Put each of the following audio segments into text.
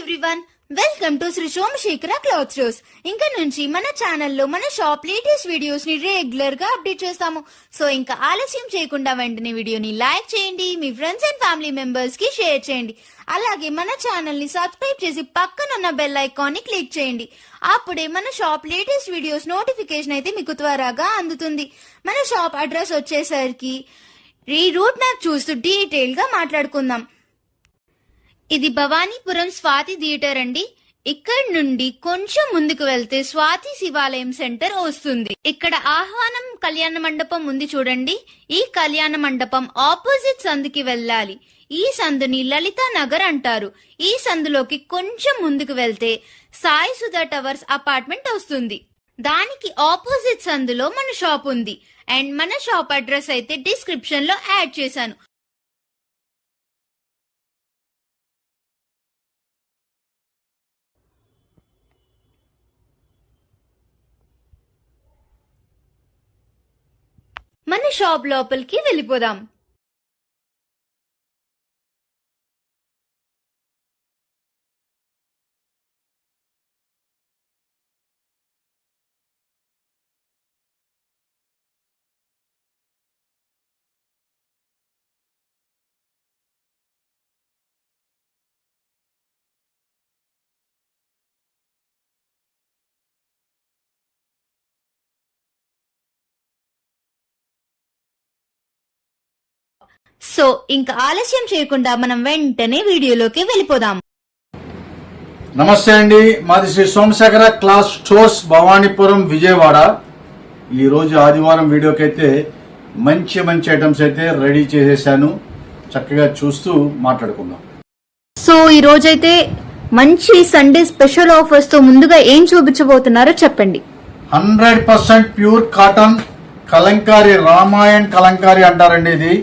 Everyone, welcome to Shri Somashekhara cloth stores. ఇంకా నుంచి మన ఛానల్లో మన షాప్ లేటెస్ట్ వీడియోస్ ని రెగ్యులర్ గా అప్డేట్ చేస్తాము. సో ఇంకా ఆలస్యం చేయకుండా వెంటనే వీడియోని లైక్ చేయండి, మీ ఫ్రెండ్స్ అండ్ ఫ్యామిలీ మెంబర్స్ కి షేర్ చేయండి. అలాగే మన ఛానల్ ని సబ్స్క్రైబ్ చేసి పక్కనున్న బెల్ ఐకాన్ ని క్లిక్ చేయండి. అప్పుడే మన షాప్ లేటెస్ట్ వీడియోస్ నోటిఫికేషన్ అయితే మీకు త్వరగా అందుతుంది. మన షాప్ అడ్రస్ వచ్చేసరికి ఈ రూట్ మ్యాప్ చూస్తూ డీటెయిల్ గా మాట్లాడుకుందాం. ఇది భవానీపురం స్వాతి థియేటర్ అండి. ఇక్కడ నుండి కొంచెం ముందుకు వెళ్తే స్వాతి శివాలయం సెంటర్ వస్తుంది. ఇక్కడ ఆహ్వానం కళ్యాణ మండపం ఉంది చూడండి. ఈ కళ్యాణ మండపం ఆపోజిట్ సందుకి వెళ్ళాలి. ఈ సందుని లలితా నగర్ అంటారు. ఈ సందులోకి కొంచెం ముందుకు వెళ్తే సాయి సుధా టవర్స్ అపార్ట్మెంట్ వస్తుంది. దానికి ఆపోజిట్ సందులో మన షాప్ ఉంది. అండ్ మన షాప్ అడ్రస్ అయితే డిస్క్రిప్షన్ లో యాడ్ చేశాను. మన షాప్ లోపలికి వెళ్ళిపోదాం. సో ఇంకా ఆలస్యం చేయకుండా మనం వెంటనే వీడియోలోకి వెళ్ళిపోదాం. నమస్తే అండి, మాది శ్రీ సోమశేఖర క్లాత్ స్టోర్స్, భవానీపురం, విజయవాడ. ఈ రోజు ఆదివారం వీడియోకైతే మంచి మంచి ఐటమ్స్ అయితే రెడీ చేసేసాను. చక్కగా చూస్తూ మాట్లాడుకుందాం. సో ఈ రోజైతే మంచి సండే స్పెషల్ ఆఫర్స్ తో ముందుగా ఏం చూపించబోతున్నారో చెప్పండి. 100% ప్యూర్ కాటన్ కలంకారీ, రామాయణ్ కలంకారీ అంటారండి. ఇది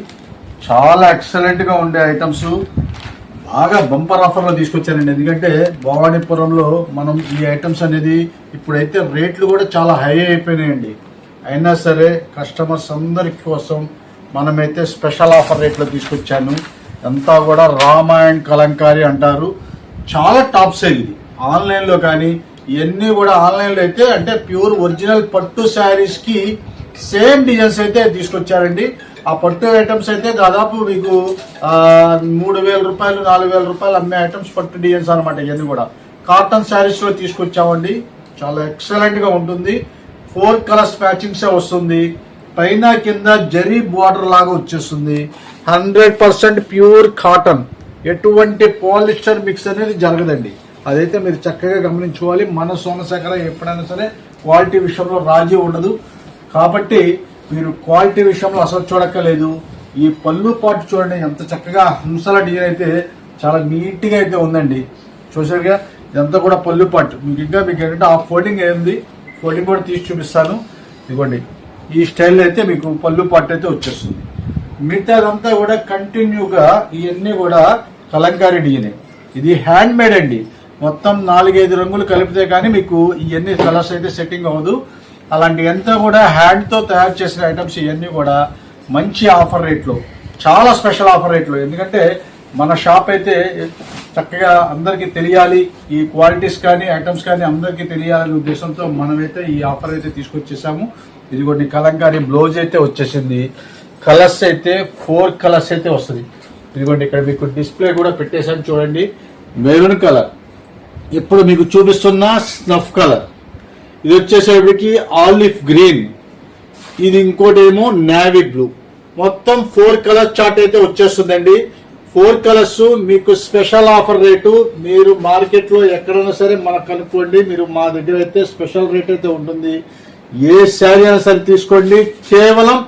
చాలా ఎక్సలెంట్ గా ఉండే ఐటమ్స్ బాగా బంపర్ ఆఫర్ లో తీసుకొచ్చానండి. ఎందుకంటే భవానీపురంలో మనం ఈ ఐటమ్స్ అనేది ఇప్పుడైతే రేట్లు కూడా చాలా హై అయిపోయినాయండి. అయినా సరే కస్టమర్స్ అందరి కోసం మనమైతే స్పెషల్ ఆఫర్ రేట్లో తీసుకొచ్చాను. అంతా కూడా రామాయణ్ కలంకారీ అంటారు. చాలా టాప్ సేల్ ఇది. ఆన్లైన్ లో కానీ ఇవన్నీ కూడా ఆన్లైన్ లో అయితే అంటే ప్యూర్ ఒరిజినల్ పట్టు శారీస్ కి సేమ్ డిజైన్స్ అయితే తీసుకొచ్చారండి. ఆ పట్టు ఐటమ్స్ అయితే దాదాపు మీకు 3,000 రూపాయలు 4,000 రూపాయలు అమ్మే ఐటమ్స్ పట్టు డిజైన్స్ అనమాట. ఇవన్నీ కూడా కాటన్ శారీస్ లో తీసుకొచ్చామండి. చాలా ఎక్సలెంట్ గా ఉంటుంది. 4 కలర్స్ మ్యాచింగ్స్ వస్తుంది. పైన కింద జరీ బార్డర్ లాగా వచ్చేస్తుంది. 100% ప్యూర్ కాటన్, ఎటువంటి పాలిస్టర్ మిక్స్ అనేది జరగదండి. అదైతే మీరు చక్కగా గమనించుకోవాలి. మన సోమశేఖర ఎప్పుడైనా సరే క్వాలిటీ విషయంలో రాజీ ఉండదు. కాబట్టి మీరు క్వాలిటీ విషయంలో అసలు చూడక్కర్లేదు. ఈ పళ్ళు పాటు చూడండి, ఎంత చక్కగా హంసల డిజైన్ అయితే చాలా నీట్ గా అయితే ఉందండి. చూసారుగా, ఇదంతా కూడా పళ్ళు పాటు. మీకు ఏంటంటే ఆ ఫోల్డింగ్ ఏంది, ఫోల్డింగ్ కూడా తీసి చూపిస్తాను. ఇదిగోండి, ఈ స్టైల్లో అయితే మీకు పళ్ళు పాటు అయితే వచ్చేస్తుంది. మిగతాదంతా కూడా కంటిన్యూగా ఇవన్నీ కూడా కలంకారీ డిజైన్. ఇది హ్యాండ్ మేడ్ అండి. మొత్తం 4-5 రంగులు కలిపితే కానీ మీకు ఇవన్నీ కలర్స్ అయితే సెట్టింగ్ అవ్వదు. అలాంటి అంతా కూడా హ్యాండ్ తో తయారు చేసిన ఐటమ్స్ ఇవన్నీ కూడా మంచి ఆఫర్ రేట్లో, చాలా స్పెషల్ ఆఫర్ రేట్లో. ఎందుకంటే మన షాప్ అయితే చక్కగా అందరికీ తెలియాలి, ఈ క్వాలిటీస్ కానీ ఐటమ్స్ కానీ అందరికీ తెలియాలనే ఉద్దేశంతో మనమైతే ఈ ఆఫర్ అయితే తీసుకొచ్చేసాము. ఇది కొన్ని కలంకారీ బ్లౌజ్ అయితే వచ్చేసింది. కలర్స్ అయితే 4 కలర్స్ అయితే వస్తుంది. ఇదిగోండి, ఇక్కడ మీకు డిస్ప్లే కూడా పెట్టేసాను చూడండి. మెరూన్ కలర్, ఇప్పుడు మీకు చూపిస్తున్న స్నఫ్ కలర్, ఇది వచ్చేసరికి ఆలివ్ గ్రీన్, ఇది ఇంకోటి ఏమో నేవీ బ్లూ. మొత్తం 4 కలర్ చార్ట్ అయితే వచ్చేస్తుందండి. 4 కలర్స్ మీకు స్పెషల్ ఆఫర్ రేటు. మీరు మార్కెట్ లో ఎక్కడైనా సరే మనకు కనుక్కోండి. మీరు మా దగ్గర అయితే స్పెషల్ రేట్ అయితే ఉంటుంది. ఏ శారీ అయినా సరే తీసుకోండి, కేవలం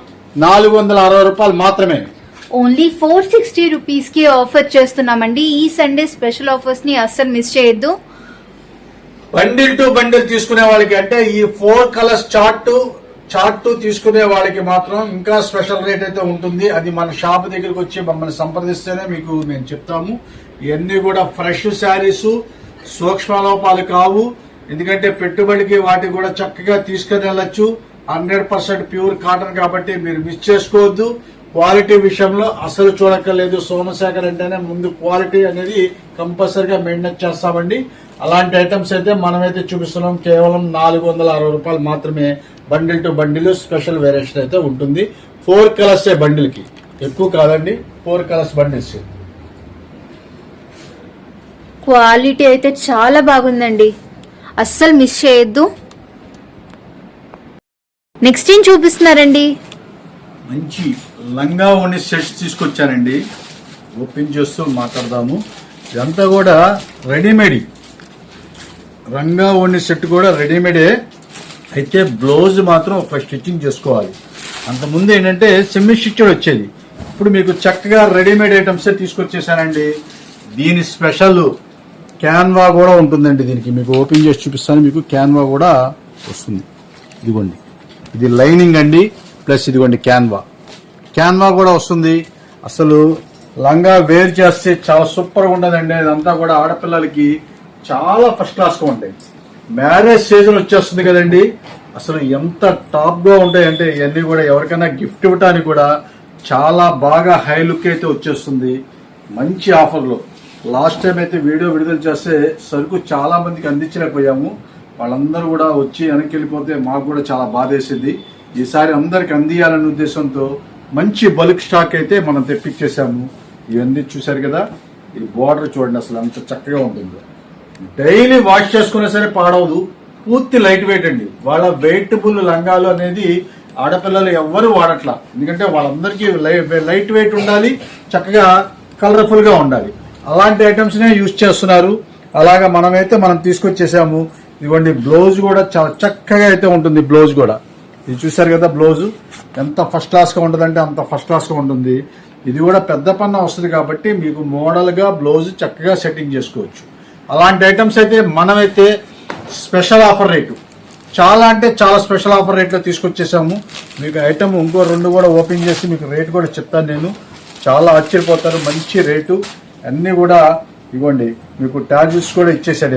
460 రూపాయలు మాత్రమే. ఓన్లీ 460 రూపీస్ కి ఆఫర్ చేస్తున్నామండి. ఈ సండే స్పెషల్ ఆఫర్స్ ని అస్సలు మిస్ చేయొద్దు. బండిల్ టు బండిల్ తీసుకునే వాళ్ళకి, అంటే ఈ 4 కలర్స్ చార్ట్ తీసుకునే వాళ్ళకి మాత్రం ఇంకా స్పెషల్ రేట్ అయితే ఉంటుంది. అది మన షాప్ దగ్గరికి వచ్చి మమ్మల్ని సంప్రదిస్తేనే మీకు మేము చెప్తాము. ఇవన్నీ కూడా ఫ్రెష్ శారీస్, సూక్ష్మ లోపాలు కావు. ఎందుకంటే పెట్టుబడికి వాటికి కూడా చక్కగా తీసుకుని వెళ్ళచ్చు. 100% ప్యూర్ కాటన్ కాబట్టి మీరు మిస్ చేసుకోవద్దు. క్వాలిటీ విషయంలో అసలు చూడక్కర్లేదు. సోమశేఖర్ అంటేనే ముందు క్వాలిటీ అనేది కంపల్సరీగా మెయింటైన్ చేస్తామండి. అలాంటి ఐటమ్స్ అయితే మనమైతే చూపిస్తున్నాం. కేవలం 460 రూపాయలు మాత్రమే. Bundle to bundle special variation అయితే ఉంటుంది. 4 కలర్స్ బండిల్ కి, ఎక్కువ కాదండి. 4 కలర్స్ బండిల్స్. క్వాలిటీ అయితే చాలా బాగుందండి, అస్సలు మిస్ చేయొద్దు. నెక్స్ట్ ఏం చూపిస్తున్నారండి? మంచి లంగా ఓణి సెట్స్ తీసుకొచ్చానండి. ఓపెన్ చేస్తూ మాట్లాడదాము. ఇదంతా కూడా రెడీమేడ్. లంగా ఓణి సెట్ కూడా రెడీమేడే, అయితే బ్లౌజ్ మాత్రం ఒక స్టిచ్చింగ్ చేసుకోవాలి. అంతకుముందు ఏంటంటే సెమీ స్టిచ్డ్ వచ్చేది. ఇప్పుడు మీకు చక్కగా రెడీమేడ్ ఐటమ్సే తీసుకొచ్చేసానండి. దీని స్పెషల్ క్యాన్వా కూడా ఉంటుందండి. దీనికి మీకు ఓపెన్ చేసి చూపిస్తాను. మీకు క్యాన్వా కూడా వస్తుంది. ఇదిగోండి, ఇది లైనింగ్ అండి, ప్లస్ ఇదిగోండి క్యాన్వా కూడా వస్తుంది. అసలు లంగా వేర్ చేస్తే చాలా సూపర్గా ఉండదండి. ఇదంతా కూడా ఆడపిల్లలకి చాలా ఫస్ట్ క్లాస్గా ఉంటాయి. మ్యారేజ్ సీజన్ వచ్చేస్తుంది కదండి, అసలు ఎంత టాప్ గా ఉంటాయి అంటే ఇవన్నీ కూడా ఎవరికైనా గిఫ్ట్ ఇవ్వడానికి కూడా చాలా బాగా హై లుక్ అయితే వచ్చేస్తుంది. మంచి ఆఫర్లో లాస్ట్ టైం అయితే వీడియో విడుదల చేస్తే సరుకు చాలా మందికి అందించలేకపోయాము. వాళ్ళందరూ కూడా వచ్చి వెనక్కి వెళ్ళిపోతే మాకు కూడా చాలా బాధేసింది. ఈసారి అందరికి అందియాలనే ఉద్దేశంతో మంచి బల్క్ స్టాక్ అయితే మనం తెప్పించేసాము. ఇవన్నీ చూశారు కదా, ఈ బోర్డర్ చూడండి అసలు అంత చక్కగా ఉంటుందో. డైలీ వాష్ చేసుకున్నా సరే పాడవదు. పూర్తి లైట్ వెయిట్ అండి. వాళ్ళ వెయిటబుల్ లంగాలు అనేది ఆడపిల్లలు ఎవ్వరూ వాడట్లా. ఎందుకంటే వాళ్ళందరికీ లైట్ వెయిట్ ఉండాలి, చక్కగా కలర్ఫుల్ గా ఉండాలి. అలాంటి ఐటమ్స్ నే యూజ్ చేస్తున్నారు. అలాగా మనం తీసుకొచ్చేసాము. ఇదిగోండి, బ్లౌజ్ కూడా చాలా చక్కగా అయితే ఉంటుంది. బ్లౌజ్ కూడా ఇది చూసారు కదా, బ్లౌజ్ ఎంత ఫస్ట్ క్లాస్ గా ఉంటుందంటే అంత ఫస్ట్ క్లాస్ గా ఉంటుంది. ఇది కూడా పెద్ద పన్న వస్తుంది కాబట్టి మీకు మోడల్ గా బ్లౌజ్ చక్కగా సెట్టింగ్ చేసుకోవచ్చు. అలాంటి ఐటమ్స్ అయితే మనమైతే స్పెషల్ ఆఫర్ రేటు, చాలా అంటే చాలా స్పెషల్ ఆఫర్ రేట్లో తీసుకొచ్చేసాము. మీకు ఐటమ్ ఇంకో 2 కూడా ఓపెన్ చేసి మీకు రేట్ కూడా చెప్తాను నేను. చాలా ఆశ్చర్యపోతారు. మంచి రేటు అన్నీ కూడా. ఇవ్వండి, మీకు టాజిల్స్ కూడా ఇచ్చేసాడు.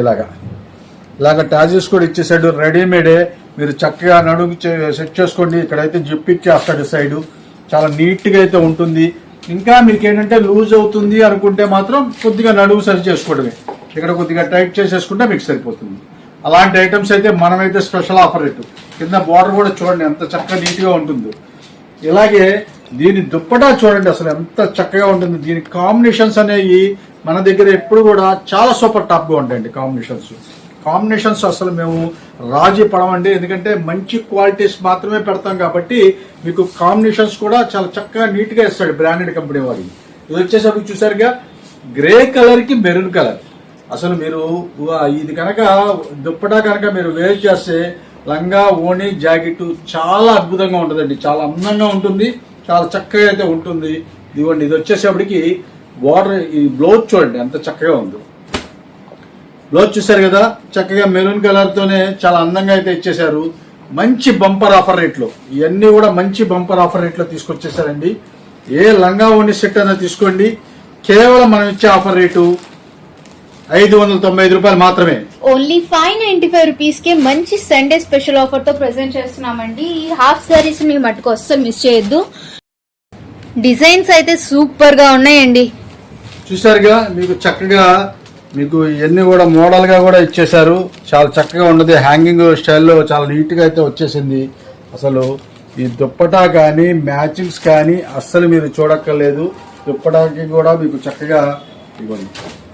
ఇలాగ టాజిల్స్ కూడా ఇచ్చేసాడు. రెడీమేడే. మీరు చక్కగా నడుము సెట్ చేసుకోండి. ఇక్కడైతే జిప్ ఇచ్చేస్తాడు సైడు. చాలా నీట్గా అయితే ఉంటుంది. ఇంకా మీకు ఏంటంటే లూజ్ అవుతుంది అనుకుంటే మాత్రం కొద్దిగా నడుము సరి చేసుకోవడమే. ఇక్కడ కొద్దిగా టైట్ చేసేసుకుంటే మీకు సరిపోతుంది. అలాంటి ఐటమ్స్ అయితే మనమైతే స్పెషల్ ఆఫర్ రేటు. కింద బార్డర్ కూడా చూడండి ఎంత చక్కగా నీట్గా ఉంటుందో. ఇలాగే దీని దుప్పటా చూడండి అసలు ఎంత చక్కగా ఉంటుంది. దీని కాంబినేషన్స్ అనేవి మన దగ్గర ఎప్పుడు కూడా చాలా సూపర్ టాప్ గా ఉంటాయండి. కాంబినేషన్స్ అసలు మేము రాజీ పడమండి. ఎందుకంటే మంచి క్వాలిటీస్ మాత్రమే పెడతాం కాబట్టి మీకు కాంబినేషన్స్ కూడా చాలా చక్కగా నీట్ గా ఇస్తాడు బ్రాండెడ్ కంపెనీ వాళ్ళకి. ఇది వచ్చేసరికి చూసారుగా, గ్రే కలర్ కి మెరూన్ కలర్. అసలు మీరు ఇది కనుక దుప్పటా కనుక మీరు వేర్ చేస్తే లంగా ఓణి జాకెట్ చాలా అద్భుతంగా ఉంటుందండి. చాలా అందంగా ఉంటుంది, చాలా చక్కగా అయితే ఉంటుంది. ఇదిగోండి, ఇది వచ్చేసేపటికి బార్డర్, ఈ బ్లౌజ్ చూడండి ఎంత చక్కగా ఉందో. బ్లౌజ్ చూసారు కదా, చక్కగా మెరూన్ కలర్ తోనే చాలా అందంగా అయితే ఇచ్చేసారు. మంచి బంపర్ ఆఫర్ రేట్లో, ఇవన్నీ కూడా మంచి బంపర్ ఆఫర్ రేట్లో తీసుకొచ్చేసారండి. ఏ లంగా ఓణి సెట్ అయినా తీసుకోండి. కేవలం మనం ఇచ్చే ఆఫర్ రేటు 595 రూపాయలు మాత్రమే. ఓన్లీ 595 రూపీస్ కే మంచి సండే స్పెషల్ ఆఫర్ తో ప్రెజెంట్ చేస్తున్నామండి. ఈ హాఫ్ సారీస్ ని మటుకు అస్సలు మిస్ చేయొద్దు. డిజైన్స్ అయితే సూపర్ గా ఉన్నాయండి. చూసారుగా, మీకు చక్కగా మీకు ఇవన్నీ కూడా మోడల్ గా కూడా ఇచ్చేసారు. చాలా చక్కగా ఉన్నది. హ్యాంగింగ్ స్టైల్లో చాలా నీట్ గా అయితే వచ్చేసింది. అసలు ఈ దుప్పటా కానీ మ్యాచింగ్స్ కానీ అస్సలు మీరు చూడక్కర్లేదు. దుప్పటాకి కూడా మీకు చక్కగా ఇవ్వండి,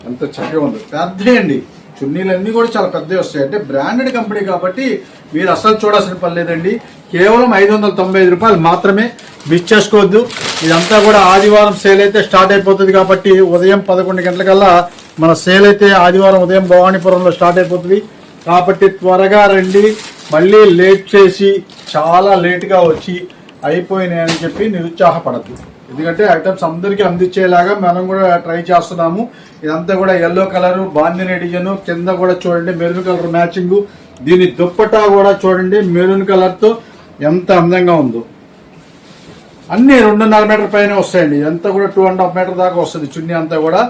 అంత చక్కగా ఉంది. పెద్ద అండి, చున్నీలన్నీ కూడా చాలా పెద్దవి వస్తాయి. అంటే బ్రాండెడ్ కంపెనీ కాబట్టి మీరు అస్సలు చూడాల్సిన పని లేదండి. కేవలం 595 రూపాయలు మాత్రమే. మిస్ చేసుకోవద్దు. ఇదంతా కూడా ఆదివారం సేల్ అయితే స్టార్ట్ అయిపోతుంది కాబట్టి ఉదయం 11 గంటలకల్లా మన సేల్ అయితే ఆదివారం ఉదయం భవానీపురంలో స్టార్ట్ అయిపోతుంది కాబట్టి త్వరగా రండి. మళ్ళీ లేట్ చేసి చాలా లేట్గా వచ్చి అయిపోయినాయని చెప్పి నిరుత్సాహపడద్దు. ఎందుకంటే ఐటమ్స్ అందరికీ అందించేలాగా మనం కూడా ట్రై చేస్తున్నాము. ఇదంతా కూడా ఎల్లో కలర్ బాందిని డిజైన్, కింద కూడా చూడండి మెరూన్ కలర్ మ్యాచింగ్. దీని దుప్పటా కూడా చూడండి మెరూన్ కలర్ తో ఎంత అందంగా ఉందో. అన్ని 2.5 మీటర్ పైన వస్తాయండి. ఎంత కూడా 2.5 మీటర్ దాకా వస్తుంది. చున్నీ అంతా కూడా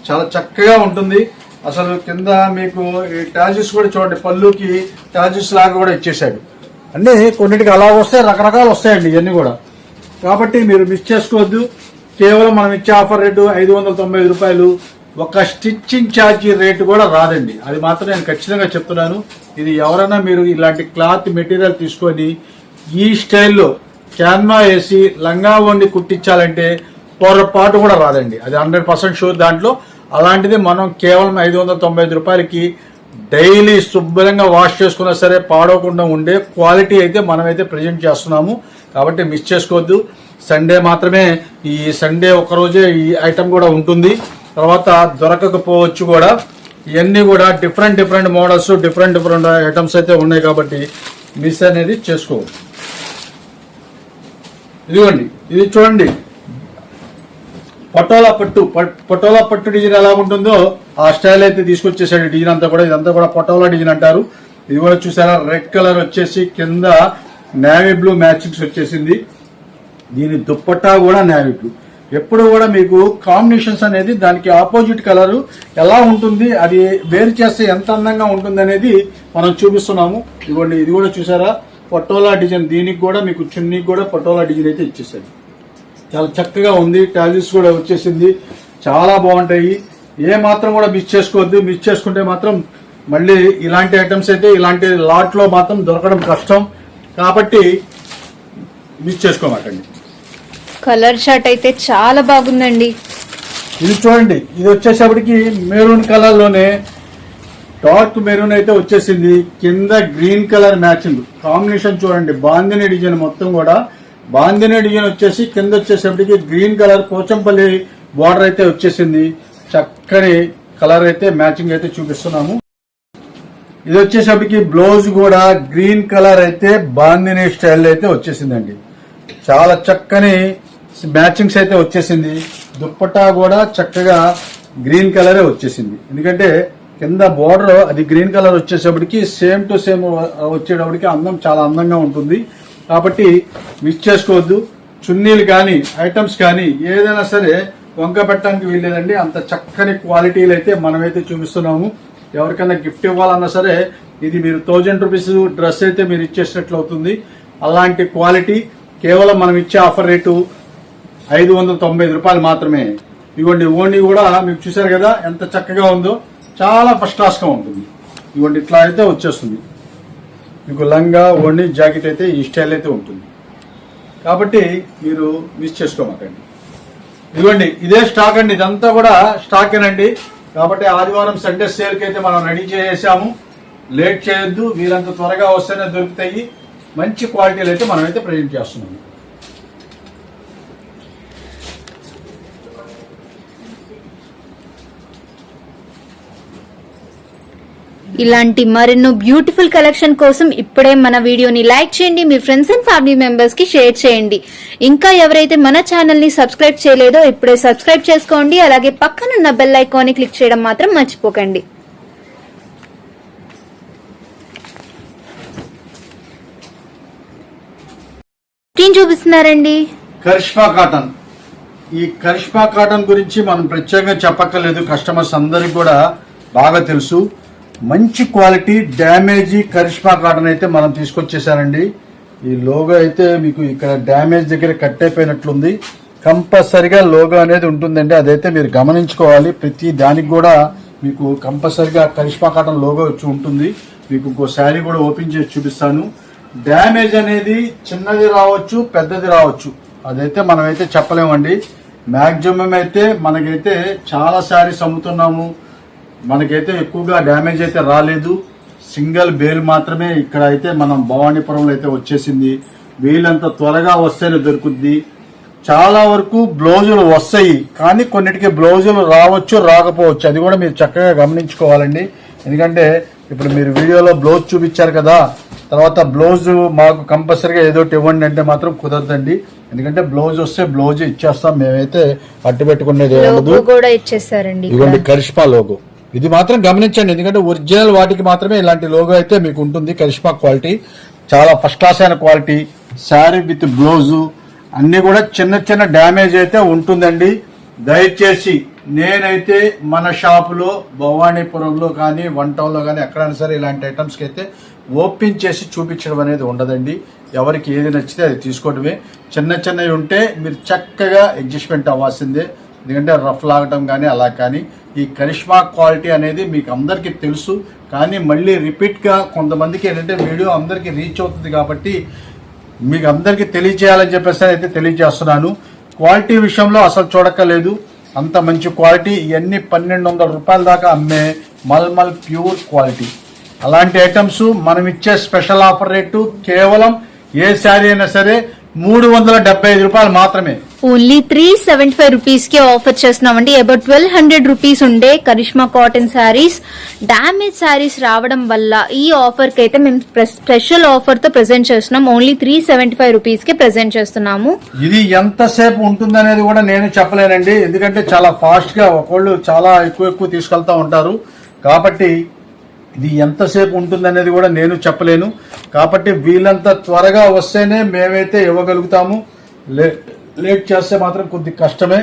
చాలా చక్కగా ఉంటుంది. అసలు కింద మీకు ఈ టాజిస్ కూడా చూడండి, పళ్ళుకి టాజిస్ లాగా కూడా ఇచ్చేసాడు. అన్ని కొన్నిటికి అలా వస్తాయి, రకరకాలు వస్తాయండి. ఇవన్నీ కూడా కాబట్టి మీరు మిస్ చేసుకోవద్దు. కేవలం మనం ఇచ్చే ఆఫర్ రేటు 595 రూపాయలు. ఒక స్టిచ్చింగ్ ఛార్జీ రేటు కూడా రాదండి. అది మాత్రం నేను ఖచ్చితంగా చెప్తున్నాను. ఇది ఎవరైనా మీరు ఇలాంటి క్లాత్ మెటీరియల్ తీసుకొని ఈ స్టైల్లో క్యాన్వా వేసి లంగా వండి కుట్టించాలంటే పొరపాటు కూడా రాదండి. అది 100% షూర్ దాంట్లో. అలాంటిది మనం కేవలం 595 రూపాయలకి డైలీ శుభ్రంగా వాష్ చేసుకున్నా సరే పాడవకుండా ఉండే క్వాలిటీ అయితే మనమైతే ప్రజెంట్ చేస్తున్నాము. కాబట్టి మిస్ చేసుకోవద్దు. సండే మాత్రమే, ఈ సండే ఒకరోజే ఈ ఐటమ్ కూడా ఉంటుంది. తర్వాత దొరకకపోవచ్చు కూడా. ఇవన్నీ కూడా డిఫరెంట్ మోడల్స్, డిఫరెంట్ ఐటమ్స్ అయితే ఉన్నాయి. కాబట్టి మిస్ అనేది చేసుకోవచ్చు. ఇదిగోండి, ఇది చూడండి, పటోలా పట్టు డిజైన్ ఎలా ఉంటుందో ఆ స్టైల్ అయితే తీసుకొచ్చేసాడు. డిజైన్ అంతా కూడా, ఇదంతా కూడా పటోలా డిజైన్ అంటారు. ఇది కూడా చూసారా, రెడ్ కలర్ వచ్చేసి కింద నేవీ బ్లూ మ్యాచింగ్స్ వచ్చేసింది. దీని దుప్పట్టా కూడా నేవీ బ్లూ. ఎప్పుడు కూడా మీకు కాంబినేషన్స్ అనేది దానికి ఆపోజిట్ కలర్ ఎలా ఉంటుంది, అది వేరు చేస్తే ఎంత అందంగా ఉంటుంది అనేది మనం చూపిస్తున్నాము. ఇదిగోండి, ఇది కూడా చూసారా, పటోలా డిజైన్. దీనికి కూడా మీకు చున్నీకి కూడా పటోలా డిజైన్ అయితే ఇచ్చేసాడు. చాలా చక్కగా ఉంది. టాజిల్స్ కూడా వచ్చేసింది. చాలా బాగుంటాయి. ఏ మాత్రం కూడా మిస్ చేసుకోవద్దు. మిస్ చేసుకుంటే మాత్రం మళ్ళీ ఇలాంటి ఐటమ్స్ అయితే ఇలాంటి లాట్ లో మాత్రం దొరకడం కష్టం. కాబట్టి మిస్ చేసుకోమాకండి. కలర్ షర్ట్ అయితే చాలా బాగుందండి. ఇది చూడండి, ఇది వచ్చేసప్పటికి మెరూన్ కలర్ లోనే డార్క్ మెరూన్ అయితే వచ్చేసింది. కింద గ్రీన్ కలర్ మ్యాచింగ్ కాంబినేషన్ చూడండి. బాందిని డిజైన్ మొత్తం కూడా బాందిని డిజైన్ వచ్చేసి కింద వచ్చేసప్పటికి గ్రీన్ కలర్ పోచంపల్లి బార్డర్ అయితే వచ్చేసింది. చక్కని కలర్ అయితే మ్యాచింగ్ అయితే చూపిస్తున్నాము. ఇది వచ్చేసప్పటికి బ్లౌజ్ కూడా గ్రీన్ కలర్ అయితే బాందిని స్టైల్ అయితే వచ్చేసిందండి. చాలా చక్కని మ్యాచింగ్స్ అయితే వచ్చేసింది. దుప్పట్టా కూడా చక్కగా గ్రీన్ కలరే వచ్చేసింది. ఎందుకంటే కింద బోర్డర్ అది గ్రీన్ కలర్ వచ్చేసప్పటికి సేమ్ టు సేమ్ వచ్చేటప్పటికి అందం చాలా అందంగా ఉంటుంది. కాబట్టి మిస్ చేసుకోవద్దు. చున్నీలు కానీ ఐటమ్స్ కానీ ఏదైనా సరే వంక పెట్టడానికి వీల్లేదండి. అంత చక్కని క్వాలిటీలు అయితే మనమైతే చూపిస్తున్నాము. ఎవరికైనా గిఫ్ట్ ఇవ్వాలన్నా సరే ఇది మీరు 1000 రూపీస్ డ్రెస్ అయితే మీరు ఇచ్చేసినట్లు అవుతుంది. అలాంటి క్వాలిటీ కేవలం మనం ఇచ్చే ఆఫర్ రేటు 595 రూపాయలు మాత్రమే. ఇవ్వండి, ఓణి కూడా మీకు చూసారు కదా ఎంత చక్కగా ఉందో. చాలా ఫస్ట్ క్లాస్ గా ఉంటుంది. ఇవ్వండి, ఇట్లా అయితే వచ్చేస్తుంది. మీకు లంగా ఓణి జాకెట్ అయితే ఈ స్టైల్ అయితే ఉంటుంది. కాబట్టి మీరు మిస్ చేసుకోమాకండి. ఇదిగోండి, ఇదే స్టాక్ అండి. ఇదంతా కూడా స్టాకేనండి. కాబట్టి ఆదివారం సండే సేల్ కి అయితే మనం రెడీ చేసాము. లేట్ చేయొద్దు. వీరంత త్వరగా వస్తేనే దొరుకుతాయి. మంచి క్వాలిటీలు అయితే మనమైతే ప్రజెంట్ చేస్తున్నాము. ఇలాంటి మరెన్నో బ్యూటిఫుల్ కలెక్షన్ కోసం ఇప్పుడే మన వీడియోని లైక్ చేయండి, మీ ఫ్రెండ్స్ అండ్ ఫ్యామిలీ మెంబర్స్ కి షేర్ చేయండి. ఇంకా ఎవరైతే మన ఛానల్ ని సబ్స్క్రైబ్ చేయలేదో ఇప్పుడే సబ్స్క్రైబ్ చేసుకోండి. అలాగే పక్కనున్న బెల్ ఐకాన్ ని క్లిక్ చేయడం మాత్రం మర్చిపోకండి. ఏం చూపిస్తున్నారండి? కరిష్మా కాటన్. ఈ కరిష్మా కాటన్ గురించి మనం ప్రత్యేకంగా చెప్పక్కర్లేదు. కస్టమర్స్ అందరికి కూడా బాగా తెలుసు. మంచి క్వాలిటీ డ్యామేజీ కరిష్మా కాటన్ అయితే మనం తీసుకొచ్చేసానండి. ఈ లోగో అయితే మీకు ఇక్కడ డ్యామేజ్ దగ్గర కట్ అయిపోయినట్లుంది. కంపల్సరిగా లోగో అనేది ఉంటుందండి. అదైతే మీరు గమనించుకోవాలి. ప్రతి దానికి కూడా మీకు కంపల్సరిగా కరిష్మా కాటన్ లోగో వచ్చి ఉంటుంది. మీకు ఇంకో శారీ కూడా ఓపెన్ చేసి చూపిస్తాను. డ్యామేజ్ అనేది చిన్నది రావచ్చు, పెద్దది రావచ్చు. అదైతే మనమైతే చెప్పలేమండి. మ్యాక్సిమం అయితే మనకైతే చాలా శారీస్ అమ్ముతున్నాము. మనకైతే ఎక్కువగా డ్యామేజ్ అయితే రాలేదు. సింగిల్ బేల్ మాత్రమే ఇక్కడ అయితే మనం భవానీపురంలో అయితే వచ్చేసింది. వీలంత త్వరగా వస్తేనే దొరుకుద్ది. చాలా వరకు బ్లౌజులు వస్తాయి, కానీ కొన్నిటికి బ్లౌజులు రావచ్చు, రాకపోవచ్చు. అది కూడా మీరు చక్కగా గమనించుకోవాలండి. ఎందుకంటే ఇప్పుడు మీరు వీడియోలో బ్లౌజ్ చూపించారు కదా, తర్వాత బ్లౌజ్ మాకు కంపల్సరీగా ఏదో ఇవ్వండి అంటే మాత్రం కుదరదండి. ఎందుకంటే బ్లౌజ్ వస్తే బ్లౌజ్ ఇచ్చేస్తాం. మేమైతే అట్టు పెట్టుకునేది కూడా ఇచ్చేస్తారండి. ఇదిగోండి కరిష్మా లోగో. ఇది మాత్రం గమనించండి. ఎందుకంటే ఒరిజినల్ వాటికి మాత్రమే ఇలాంటి లోగో అయితే మీకు ఉంటుంది. కరిష్మా క్వాలిటీ చాలా ఫస్ట్ క్లాస్ అయిన క్వాలిటీ. శారీ విత్ బ్లౌజు అన్ని కూడా చిన్న చిన్న డ్యామేజ్ అయితే ఉంటుందండి. దయచేసి నేనైతే మన షాపులో భవానీపురంలో కానీ 1 టౌన్ లో కానీ ఎక్కడైనా సరే ఇలాంటి ఐటమ్స్ కి అయితే ఓపెన్ చేసి చూపించడం అనేది ఉండదండి. ఎవరికి ఏది నచ్చితే అది తీసుకోవడమే. చిన్నవి ఉంటే మీరు చక్కగా అడ్జస్ట్మెంట్ అవ్వాల్సిందే, ఎందుకంటే రఫ్ లాగటం కానీ అలా కానీ. ఈ కరిష్మా క్వాలిటీ అనేది మీకు అందరికీ తెలుసు, కానీ మళ్ళీ రిపీట్గా కొంతమందికి ఏంటంటే వీడియో అందరికీ రీచ్ అవుతుంది కాబట్టి మీకు అందరికీ తెలియజేయాలని చెప్పేసి అయితే తెలియజేస్తున్నాను. క్వాలిటీ విషయంలో అసలు చూడక్కర్లేదు, అంత మంచి క్వాలిటీ. ఇవన్నీ 1200 రూపాయల దాకా అమ్మే మల్మల్ ప్యూర్ క్వాలిటీ. అలాంటి ఐటమ్స్ మనం ఇచ్చే స్పెషల్ ఆఫర్ రేటు కేవలం ఏ శారీ అయినా సరే 375 రూపాయలు మాత్రమే. ఓన్లీ 375 రూపీస్ కి ఆఫర్ చేస్తున్నామండి. అబౌట్ 1200 రూపీస్ ఉండే కరిష్మా కాటన్ శారీస్ డామేజ్ శారీస్ రావడం వల్ల ఈ ఆఫర్ కి అయితే మేము స్పెషల్ ఆఫర్ తో ప్రెజెంట్ చేస్తున్నాం. ఓన్లీ 375 రూపీస్ కి ప్రెజెంట్ చేస్తున్నాము. ఇది ఎంతసేపు ఉంటుందనేది కూడా నేను చెప్పలేనండి, ఎందుకంటే చాలా ఫాస్ట్ గా ఒకళ్ళు చాలా ఎక్కువ తీసుకెళ్తా ఉంటారు కాబట్టి ఇది ఎంతసేపు ఉంటుందనేది కూడా నేను చెప్పలేను. కాబట్టి వీళ్ళంత త్వరగా వస్తేనే మేమైతే ఇవ్వగలుగుతాము, లేట్ చేస్తే మాత్రం కొద్ది కష్టమే.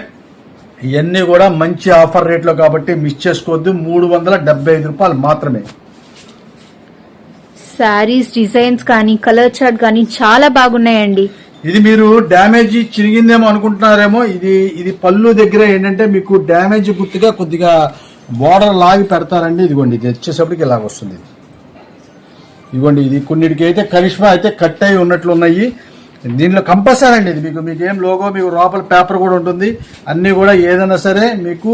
ఇవన్నీ కూడా మంచి ఆఫర్ రేట్లో కాబట్టి మిస్ చేసుకోవద్దు. 375 రూపాయలు మాత్రమే. శారీస్ డిజైన్స్ కానీ కలర్ చార్ట్ కానీ చాలా బాగున్నాయండి. ఇది మీరు డ్యామేజ్ చిరిగిందేమో అనుకుంటున్నారేమో, ఇది పళ్ళు దగ్గర ఏంటంటే మీకు డ్యామేజ్ గుర్తుగా కొద్దిగా బోర్డర్ లాగి పెడతారండి. ఇదిగోండి ఇది వచ్చేసప్పటికి ఇలాగ వస్తుంది. ఇదిగోండి ఇది కొన్నిటికి అయితే కరిష్మా అయితే కట్ అయి ఉన్నట్లు ఉన్నాయి. దీనిలో కంపల్సరీ అండి ఇది మీకు ఏం లోగో, మీకు లోపల పేపర్ కూడా ఉంటుంది. అన్ని కూడా ఏదైనా సరే మీకు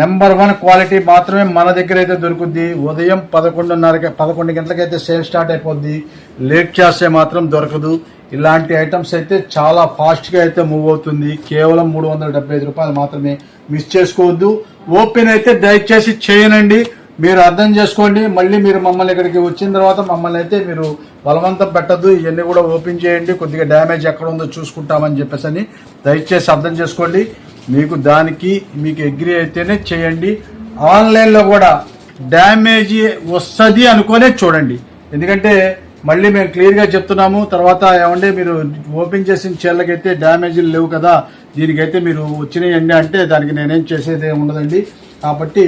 నెంబర్ 1 క్వాలిటీ మాత్రమే మన దగ్గర అయితే దొరుకుద్ది. ఉదయం 11 గంటలకైతే సేల్ స్టార్ట్ అయిపోద్ది, లేట్ చేస్తే మాత్రం దొరకదు. ఇలాంటి ఐటమ్స్ అయితే చాలా ఫాస్ట్గా అయితే మూవ్ అవుతుంది. కేవలం 375 రూపాయలు మాత్రమే, మిస్ చేసుకోవద్దు. ఓపెన్ అయితే దయచేసి చేయనండి, మీరు అర్థం చేసుకోండి. మళ్ళీ మీరు మమ్మల్ని ఇక్కడికి వచ్చిన తర్వాత మమ్మల్ని అయితే మీరు బలవంతం పెట్టద్దు. ఇవన్నీ కూడా ఓపెన్ చేయండి, కొద్దిగా డ్యామేజ్ ఎక్కడ ఉందో చూసుకుంటామని చెప్పేసి అని దయచేసి అర్థం చేసుకోండి. మీకు అగ్రి అయితేనే చేయండి. ఆన్లైన్లో కూడా డ్యామేజ్ వస్తుంది అనుకోనే చూడండి, ఎందుకంటే మళ్ళీ మేము క్లియర్గా చెప్తున్నాము. తర్వాత ఏమంటే మీరు ఓపెన్ చేసిన చీరలకైతే డ్యామేజీలు లేవు కదా, దీనికైతే మీరు వచ్చినాయండి అంటే దానికి నేనేం చేసేది ఉండదండి. కాబట్టి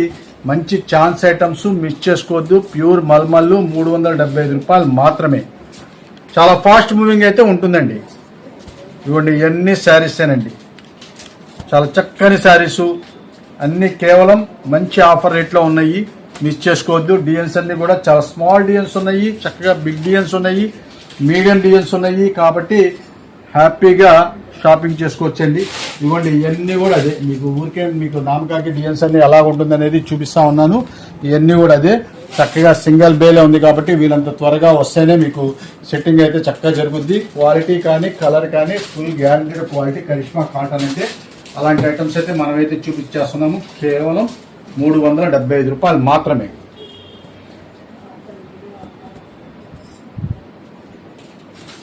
మంచి ఛాన్స్ ఐటమ్స్ మిస్ చేసుకోవద్దు. ప్యూర్ మల్మల్లు 375 రూపాయలు మాత్రమే. చాలా ఫాస్ట్ మూవింగ్ అయితే ఉంటుందండి. ఇవ్వండి ఇవన్నీ శారీసేనండి, చాలా చక్కని శారీసు అన్ని కేవలం మంచి ఆఫర్ రేట్లో ఉన్నాయి, మిస్ చేసుకోవద్దు. డిజైన్స్ అన్ని కూడా చాలా స్మాల్ డిజైన్స్ ఉన్నాయి, చక్కగా బిగ్ డిజైన్స్ ఉన్నాయి, మీడియం డిజైన్స్ ఉన్నాయి. కాబట్టి హ్యాపీగా షాపింగ్ చేసుకోవచ్చండి. ఇవ్వండి ఇవన్నీ కూడా అదే, మీకు నామకాకి డిజైన్స్ అన్ని ఎలా ఉంటుంది అనేది చూపిస్తా ఉన్నాను. ఇవన్నీ కూడా అదే, చక్కగా సింగిల్ బేలే ఉంది కాబట్టి వీళ్ళంత త్వరగా వస్తేనే మీకు సెట్టింగ్ అయితే చక్కగా జరుగుద్ది. క్వాలిటీ కానీ కలర్ కానీ full guaranteed quality Karishma cotton అయితే. అలాంటి ఐటమ్స్ అయితే మనమైతే చూపించేస్తున్నాము. కేవలం 375 రూపాయలు మాత్రమే.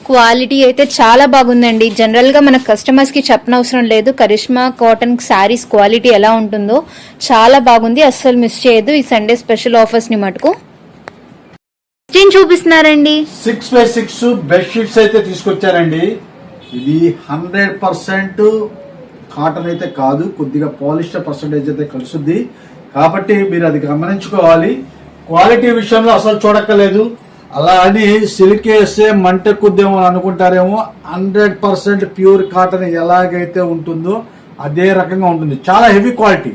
క్వాలిటీ అయితే చాలా బాగుందండి. జనరల్ గా మన కస్టమర్స్ కి చెప్పనవసరం లేదు కరిష్మా కాటన్ శారీస్ క్వాలిటీ ఎలా ఉంటుందో. చాలా బాగుంది, అస్సలు మిస్ చేయొద్దు ఈ సండే స్పెషల్ ఆఫర్స్ ని మటుకు. చూపిస్తున్నారండి 6x6 బెడ్షీట్స్ అయితే తీసుకొచ్చారండి. ఇది 100% కాటన్ అయితే కాదు, కొద్దిగా పాలిస్టర్ పర్సెంటేజ్ అయితే కలుస్తుంది కాబట్టి మీరు అది గమనించుకోవాలి. క్వాలిటీ విషయంలో అసలు చూడక్కర్లేదు. అలా అని సిల్క్ వేస్తే మంటెక్కుద్దేమో అనుకుంటారేమో, 100% ప్యూర్ కాటన్ ఎలాగైతే ఉంటుందో అదే రకంగా ఉంటుంది. చాలా హెవీ క్వాలిటీ,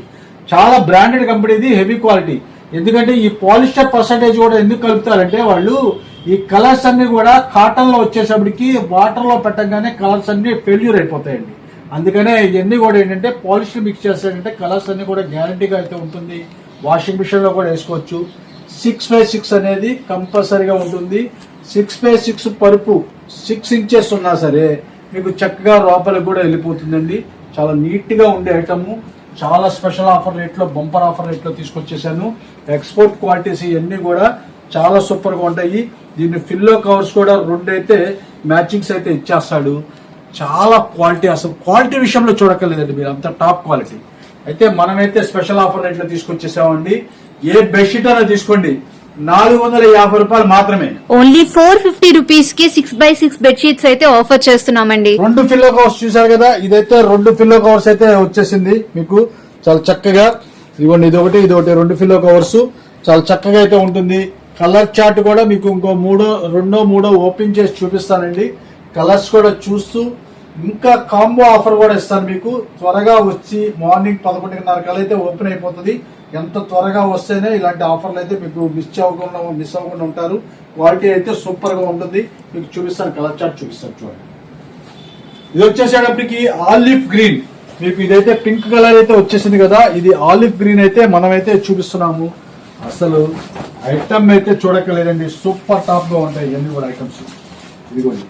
చాలా బ్రాండెడ్ కంపెనీది, హెవీ క్వాలిటీ. ఎందుకంటే ఈ పాలిస్టర్ పర్సెంటేజ్ కూడా ఎందుకు కలుపుతారంటే వాళ్ళు ఈ కలర్స్ అన్ని కూడా కాటన్ లో వచ్చేసప్పటికి వాటర్ లో పెట్టగానే కలర్స్ అన్ని ఫెయిల్యూర్ అయిపోతాయండి. అందుకనే ఇవన్నీ కూడా ఏంటంటే పాలిస్టర్ మిక్స్ చేస్తారంటే కలర్స్ అన్ని కూడా గ్యారంటీగా అయితే ఉంటుంది. వాషింగ్ మిషన్ లో కూడా వేసుకోవచ్చు. 6x6 అనేది కంపల్సరీగా ఉంటుంది. 6x6 పరుపు 6 ఇంచెస్ ఉన్నా సరే మీకు చక్కగా లోపలికి కూడా వెళ్ళిపోతుందండి. చాలా నీట్ గా ఉండే ఐటమ్. చాలా స్పెషల్ ఆఫర్ రేట్లో, బంపర్ ఆఫర్ రేట్లో తీసుకొచ్చేసాను. ఎక్స్పోర్ట్ క్వాలిటీస్ ఇవన్నీ కూడా చాలా సూపర్ గా ఉంటాయి. దీన్ని ఫిల్లో కవర్స్ కూడా 2 అయితే మ్యాచింగ్స్ అయితే ఇచ్చేస్తాడు. చాలా క్వాలిటీ, అసలు క్వాలిటీ విషయంలో చూడక్కర్లేదండి మీరు, అంత టాప్ క్వాలిటీ. అయితే మనమైతే స్పెషల్ ఆఫర్ రేట్లో తీసుకొచ్చేసామండి. ఏ బెడ్షీట్ అయినా తీసుకోండి 450 రూపాయలు మాత్రమే. ఓన్లీ 450 రూపీస్ కి 6x6 బెడ్షీట్స్ అయితే ఆఫర్ చేస్తున్నామండి. 2 ఫిల్లో కవర్స్ చూసారు కదా, ఇదైతే 2 ఫిల్లో కవర్స్ అయితే వచ్చేసింది మీకు చాలా చక్కగా. ఇదిగోండి ఇది ఒకటి 2 ఫిల్లో కవర్స్ చాలా చక్కగా అయితే ఉంటుంది. కలర్ చార్ట్ కూడా మీకు ఇంకో 2 3 ఓపెన్ చేసి చూపిస్తానండి. కలర్స్ కూడా చూస్తూ ఇంకా కాంబో ఆఫర్ కూడా ఇస్తాను మీకు. త్వరగా వచ్చి మార్నింగ్ 11:30 కల్లా అయితే ఓపెన్ అయిపోతుంది. ఎంత త్వరగా వస్తేనే ఇలాంటి ఆఫర్లు అయితే మీకు మిస్ అవ్వకుండా ఉంటారు. క్వాలిటీ అయితే సూపర్ గా ఉంటుంది. మీకు చూపిస్తాను, కలర్ చార్ట్ చూపిస్తాను చూడండి. ఇది వచ్చేసేటప్పటికి ఆలివ్ గ్రీన్, మీకు ఇదైతే పింక్ కలర్ అయితే వచ్చేసింది కదా, ఇది ఆలివ్ గ్రీన్ అయితే మనమైతే చూపిస్తున్నాము. అసలు ఐటమ్ అయితే చూడక్కర్లేదండి, సూపర్ టాప్ గా ఉంటాయి ఇవన్నీ కూడా ఐటమ్స్. ఇదిగోండి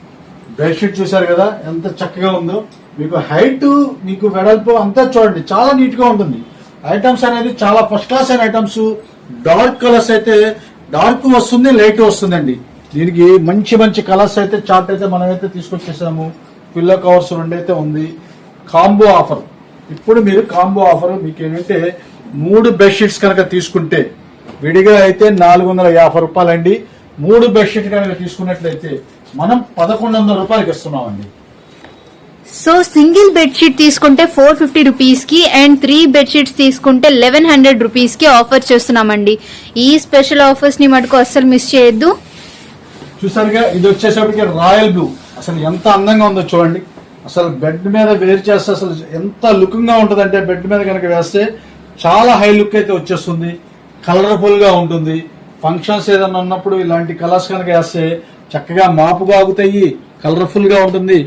బెడ్షీట్ చూసారు కదా ఎంత చక్కగా ఉందో. మీకు హైట్ మీకు వెడల్పు అంతా చూడండి, చాలా నీట్ గా ఉంటుంది. ఐటమ్స్ అనేది చాలా ఫస్ట్ క్లాస్ అయిన ఐటమ్స్. డార్క్ కలర్స్ అయితే డార్క్ వస్తుంది, లైట్ వస్తుందండి. దీనికి మంచి మంచి కలర్స్ అయితే చార్ట్ అయితే మనమైతే తీసుకొచ్చేసాము. పిల్లో కవర్స్ రెండైతే ఉంది. కాంబో ఆఫర్, ఇప్పుడు మీరు కాంబో ఆఫర్ మీకు ఏంటంటే 3 బెడ్షీట్స్ కనుక తీసుకుంటే విడిగా అయితే 450 రూపాయలండి. 3 బెడ్షీట్ కనుక తీసుకున్నట్లయితే మనం 1100 రూపాయలకి ఇస్తున్నామండి. సో సింగిల్ బెడ్షీట్ తీసుకుంటే 450 రూపీస్ కి అండ్ 3 బెడ్షీట్స్ తీసుకుంటే 1100 రూపీస్ కి ఆఫర్ చేస్తున్నామండి. ఈ స్పెషల్ ఆఫర్స్ ని మటుకు అస్సలు మిస్ చేయొద్దు. చూసారుగా, ఇది వచ్చేసరికి రాయల్ బ్లూ. అసలు ఎంత అందంగా ఉందో చూడండి. అసలు బెడ్ మీద వేర్ చేస్తే అసలు ఎంత లుకింగ్ గా ఉంటుంది అంటే, బెడ్ మీద కనుక వేస్తే చాలా హై లుక్ అయితే వచ్చేస్తుంది. కలర్ఫుల్ గా ఉంటుంది. ఫంక్షన్స్ ఏదైనా ఉన్నప్పుడు ఇలాంటి కలర్స్ కనుక వేస్తే చక్కగా మాపుగా ఆగుతాయి, కలర్ఫుల్ గా ఉంటుంది,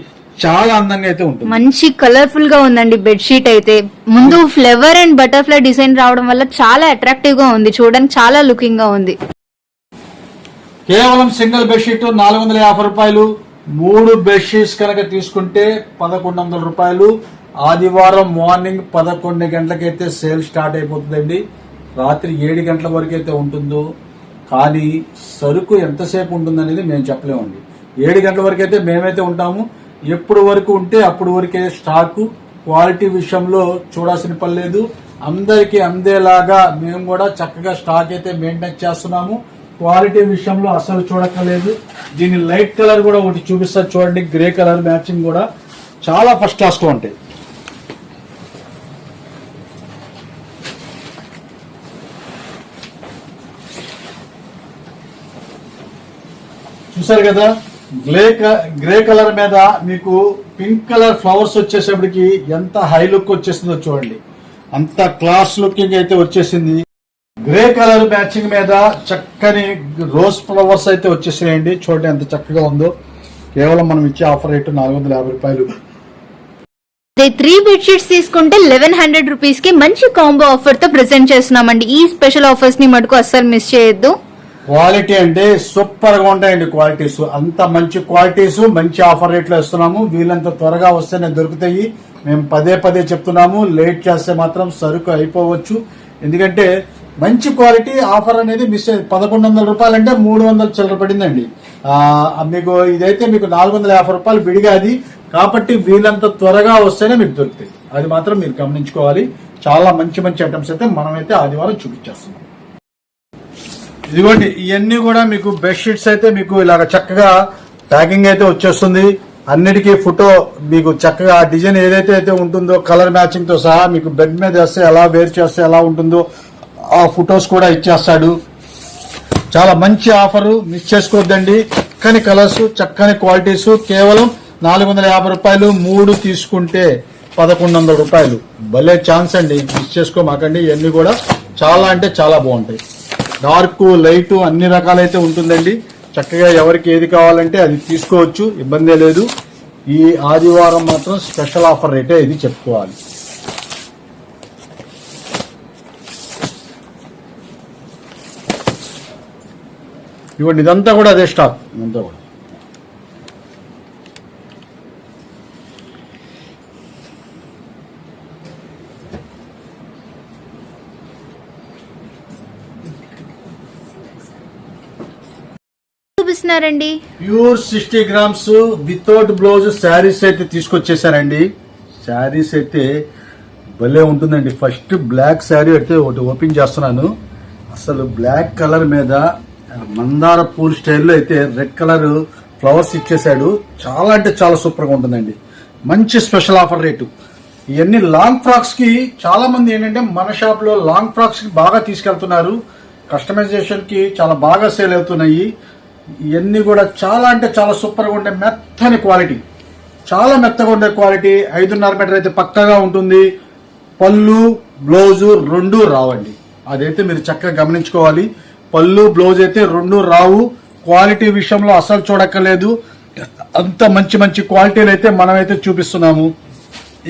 చాలా అందంగా అయితే ఉంటుంది. మంచి కలర్ఫుల్ గా ఉందండి బెడ్షీట్ అయితే. ముందు ఫ్లవర్ అండ్ బటర్ఫ్లై డిజైన్ రావడం వల్ల చాలా అట్రాక్టివ్ గా ఉంది, చూడడానికి చాలా లుకింగ్ గా ఉంది. కేవలం సింగిల్ బెడ్షీట్ 450 రూపాయలు. 3 బెడ్షీట్స్ కనుక తీసుకుంటే 1100 రూపాయలు. ఆదివారం మార్నింగ్ 11 గంటలకైతే సేల్ స్టార్ట్ అయిపోతుందండి. రాత్రి 7 గంటల వరకు అయితే ఉంటుందో, కానీ సరుకు ఎంతసేపు ఉంటుందనేది మేము చెప్పలేమండి. 7 గంటల వరకు అయితే మేమైతే ఉంటాము. ఎప్పుడు వరకు ఉంటే అప్పుడు వరకే స్టాకు. క్వాలిటీ విషయంలో చూడాల్సిన పని లేదు. అందరికీ అందేలాగా మేము కూడా చక్కగా స్టాక్ అయితే మెయింటైన్ చేస్తున్నాము. క్వాలిటీ విషయంలో అసలు చూడక్కర్లేదు. దీని లైట్ కలర్ కూడా ఒకటి చూపిస్తారు చూడండి, గ్రే కలర్ మ్యాచింగ్ కూడా చాలా ఫస్ట్ క్లాస్ గా ఉంటాయి. చూసారు కదా, గ్రే కలర్ మీద మీకు పింక్ కలర్ ఫ్లవర్స్ వచ్చేసేపటికి ఎంత హై లుక్ వచ్చేసిందో చూడండి. అంత క్లాస్ లుకింగ్ అయితే వచ్చేసింది. గ్రే కలర్ మ్యాచింగ్ మీద చక్కని రోజ్ ఫ్లవర్స్ అయితే వచ్చేసినాయండి. చూడండి ఎంత చక్కగా ఉందో. కేవలం మనం ఇచ్చే ఆఫర్ రేటు 450 రూపాయలు. 3 బెడ్షీట్స్ తీసుకుంటే 1100 రూపీస్ కి మంచి కాంబో ఆఫర్ తో ప్రెజెంట్ చేస్తున్నామండి. ఈ స్పెషల్ ఆఫర్స్ ని మటుకు అస్సలు మిస్ చేయొద్దు. క్వాలిటీ అంటే సూపర్ గా ఉంటాయండి క్వాలిటీస్. అంత మంచి క్వాలిటీస్ మంచి ఆఫర్ రేట్లో ఇస్తున్నాము. వీళ్ళంత త్వరగా వస్తేనే దొరుకుతాయి. మేము పదే చెప్తున్నాము, లేట్ చేస్తే మాత్రం సరుకు అయిపోవచ్చు. ఎందుకంటే మంచి క్వాలిటీ ఆఫర్ అనేది మిస్ అయ్యింది. 1100 రూపాయలు అంటే 300 చిల్లర పడిందండి. మీకు ఇదైతే మీకు 450 రూపాయలు విడిగా అది. కాబట్టి వీళ్ళంత త్వరగా వస్తేనే మీకు దొరుకుతాయి. అది మాత్రం మీరు గమనించుకోవాలి. చాలా మంచి మంచి ఐటమ్స్ అయితే మనమైతే ఆదివారం చూపించేస్తున్నాం. ఇదిగోండి, ఇవన్నీ కూడా మీకు బెడ్షీట్స్ అయితే మీకు ఇలాగ చక్కగా ప్యాకింగ్ అయితే వచ్చేస్తుంది. అన్నిటికీ ఫోటో మీకు చక్కగా డిజైన్ ఏదైతే అయితే ఉంటుందో కలర్ మ్యాచింగ్ తో సహా మీకు బెడ్ మీద వేస్తే ఎలా వేర్ చేస్తే ఎలా ఉంటుందో ఆ ఫొటోస్ కూడా ఇచ్చేస్తాడు. చాలా మంచి ఆఫర్, మిస్ చేసుకోవద్దండి. చక్కని కలర్స్, చక్కని క్వాలిటీస్. కేవలం 450 రూపాయలు. 3 తీసుకుంటే 1100 రూపాయలు. భలే ఛాన్స్ అండి, మిస్ చేసుకోమాకండి. ఇవన్నీ కూడా చాలా అంటే చాలా బాగుంటాయి. డార్క్ లైట్ అన్ని రకాలైతే ఉంటుందండి. చక్కగా ఎవరికి ఏది కావాలంటే అది తీసుకోవచ్చు, ఇబ్బందే లేదు. ఈ ఆదివారం మాత్రం స్పెషల్ ఆఫర్ రేటే ఇది చెప్పుకోవాలి. ఇవ్వండి, ఇదంతా కూడా అదే స్టాక్. ఇదంతా కూడా చూపిస్తున్నారండి. Pure 60 grams without blouse saris అయితే తీసుకొచ్చేసారండి. శారీస్ అయితే భలే ఉంటుందండి. ఫస్ట్ బ్లాక్ శారీ అయితే ఒకటి ఓపెన్ చేస్తున్నాను. అసలు బ్లాక్ కలర్ మీద మందార పూల్ స్టైల్లో అయితే రెడ్ కలర్ ఫ్లవర్స్ ఇచ్చేసాడు. చాలా అంటే చాలా సూపర్ గా ఉంటుందండి. మంచి స్పెషల్ ఆఫర్ రేటు. ఇవన్నీ లాంగ్ ఫ్రాక్స్ కి చాలా మంది ఏంటంటే మన షాప్ లో లాంగ్ ఫ్రాక్స్ కి బాగా తీసుకెళ్తున్నారు. కస్టమైజేషన్ కి చాలా బాగా సేల్ అవుతున్నాయి. ఇవన్నీ కూడా చాలా అంటే చాలా సూపర్గా ఉండే మెత్తని క్వాలిటీ, చాలా మెత్తగా ఉండే క్వాలిటీ. 5.5 మీటర్ అయితే పక్కగా ఉంటుంది. పళ్ళు బ్లౌజు రెండు రావండి, అదైతే మీరు చక్కగా గమనించుకోవాలి. పళ్ళు బ్లౌజ్ అయితే రెండు రావు. క్వాలిటీ విషయంలో అసలు చూడక్కర్లేదు, అంత మంచి మంచి క్వాలిటీలు అయితే మనమైతే చూపిస్తున్నాము.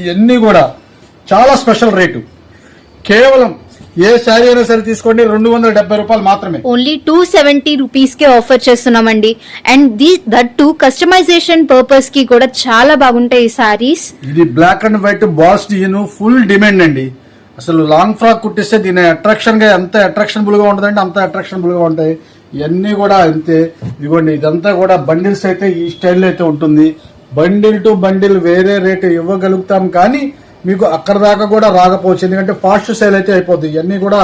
ఇవన్నీ కూడా చాలా స్పెషల్ రేటు. కేవలం ఏ శారీ అయినా సరే తీసుకోండి 270 రూపాయలు మాత్రమే. ఓన్లీ 270 రూపీస్ కే ఆఫర్ చేస్తున్నామండి. And that to customisation purpose కి కూడా చాలా బాగుంటాయి ఈ సారీస్. ఇది black and white boss design full demand అండి. అసలు లాంగ్ ఫ్రాక్ కుట్టిస్తే దీని అట్రాక్షన్ గా ఎంత అట్రాక్షనబుల్ గా ఉంటుందంటే అంత అట్రాక్షనబుల్ గా ఉంటాయి. ఇవన్నీ కూడా అంతే. ఇదిగోండి, ఇదంతా కూడా బండిల్స్ అయితే ఈ స్టైల్లో అయితే ఉంటుంది. బండిల్ టు బండిల్ వేరే రేటు ఇవ్వగలుగుతాం, కానీ మీకు అక్కడ దాకా కూడా రాకపోవచ్చు, ఎందుకంటే ఫాస్ట్ సేల్ అయితే అయిపోతుంది. ఇవన్నీ కూడా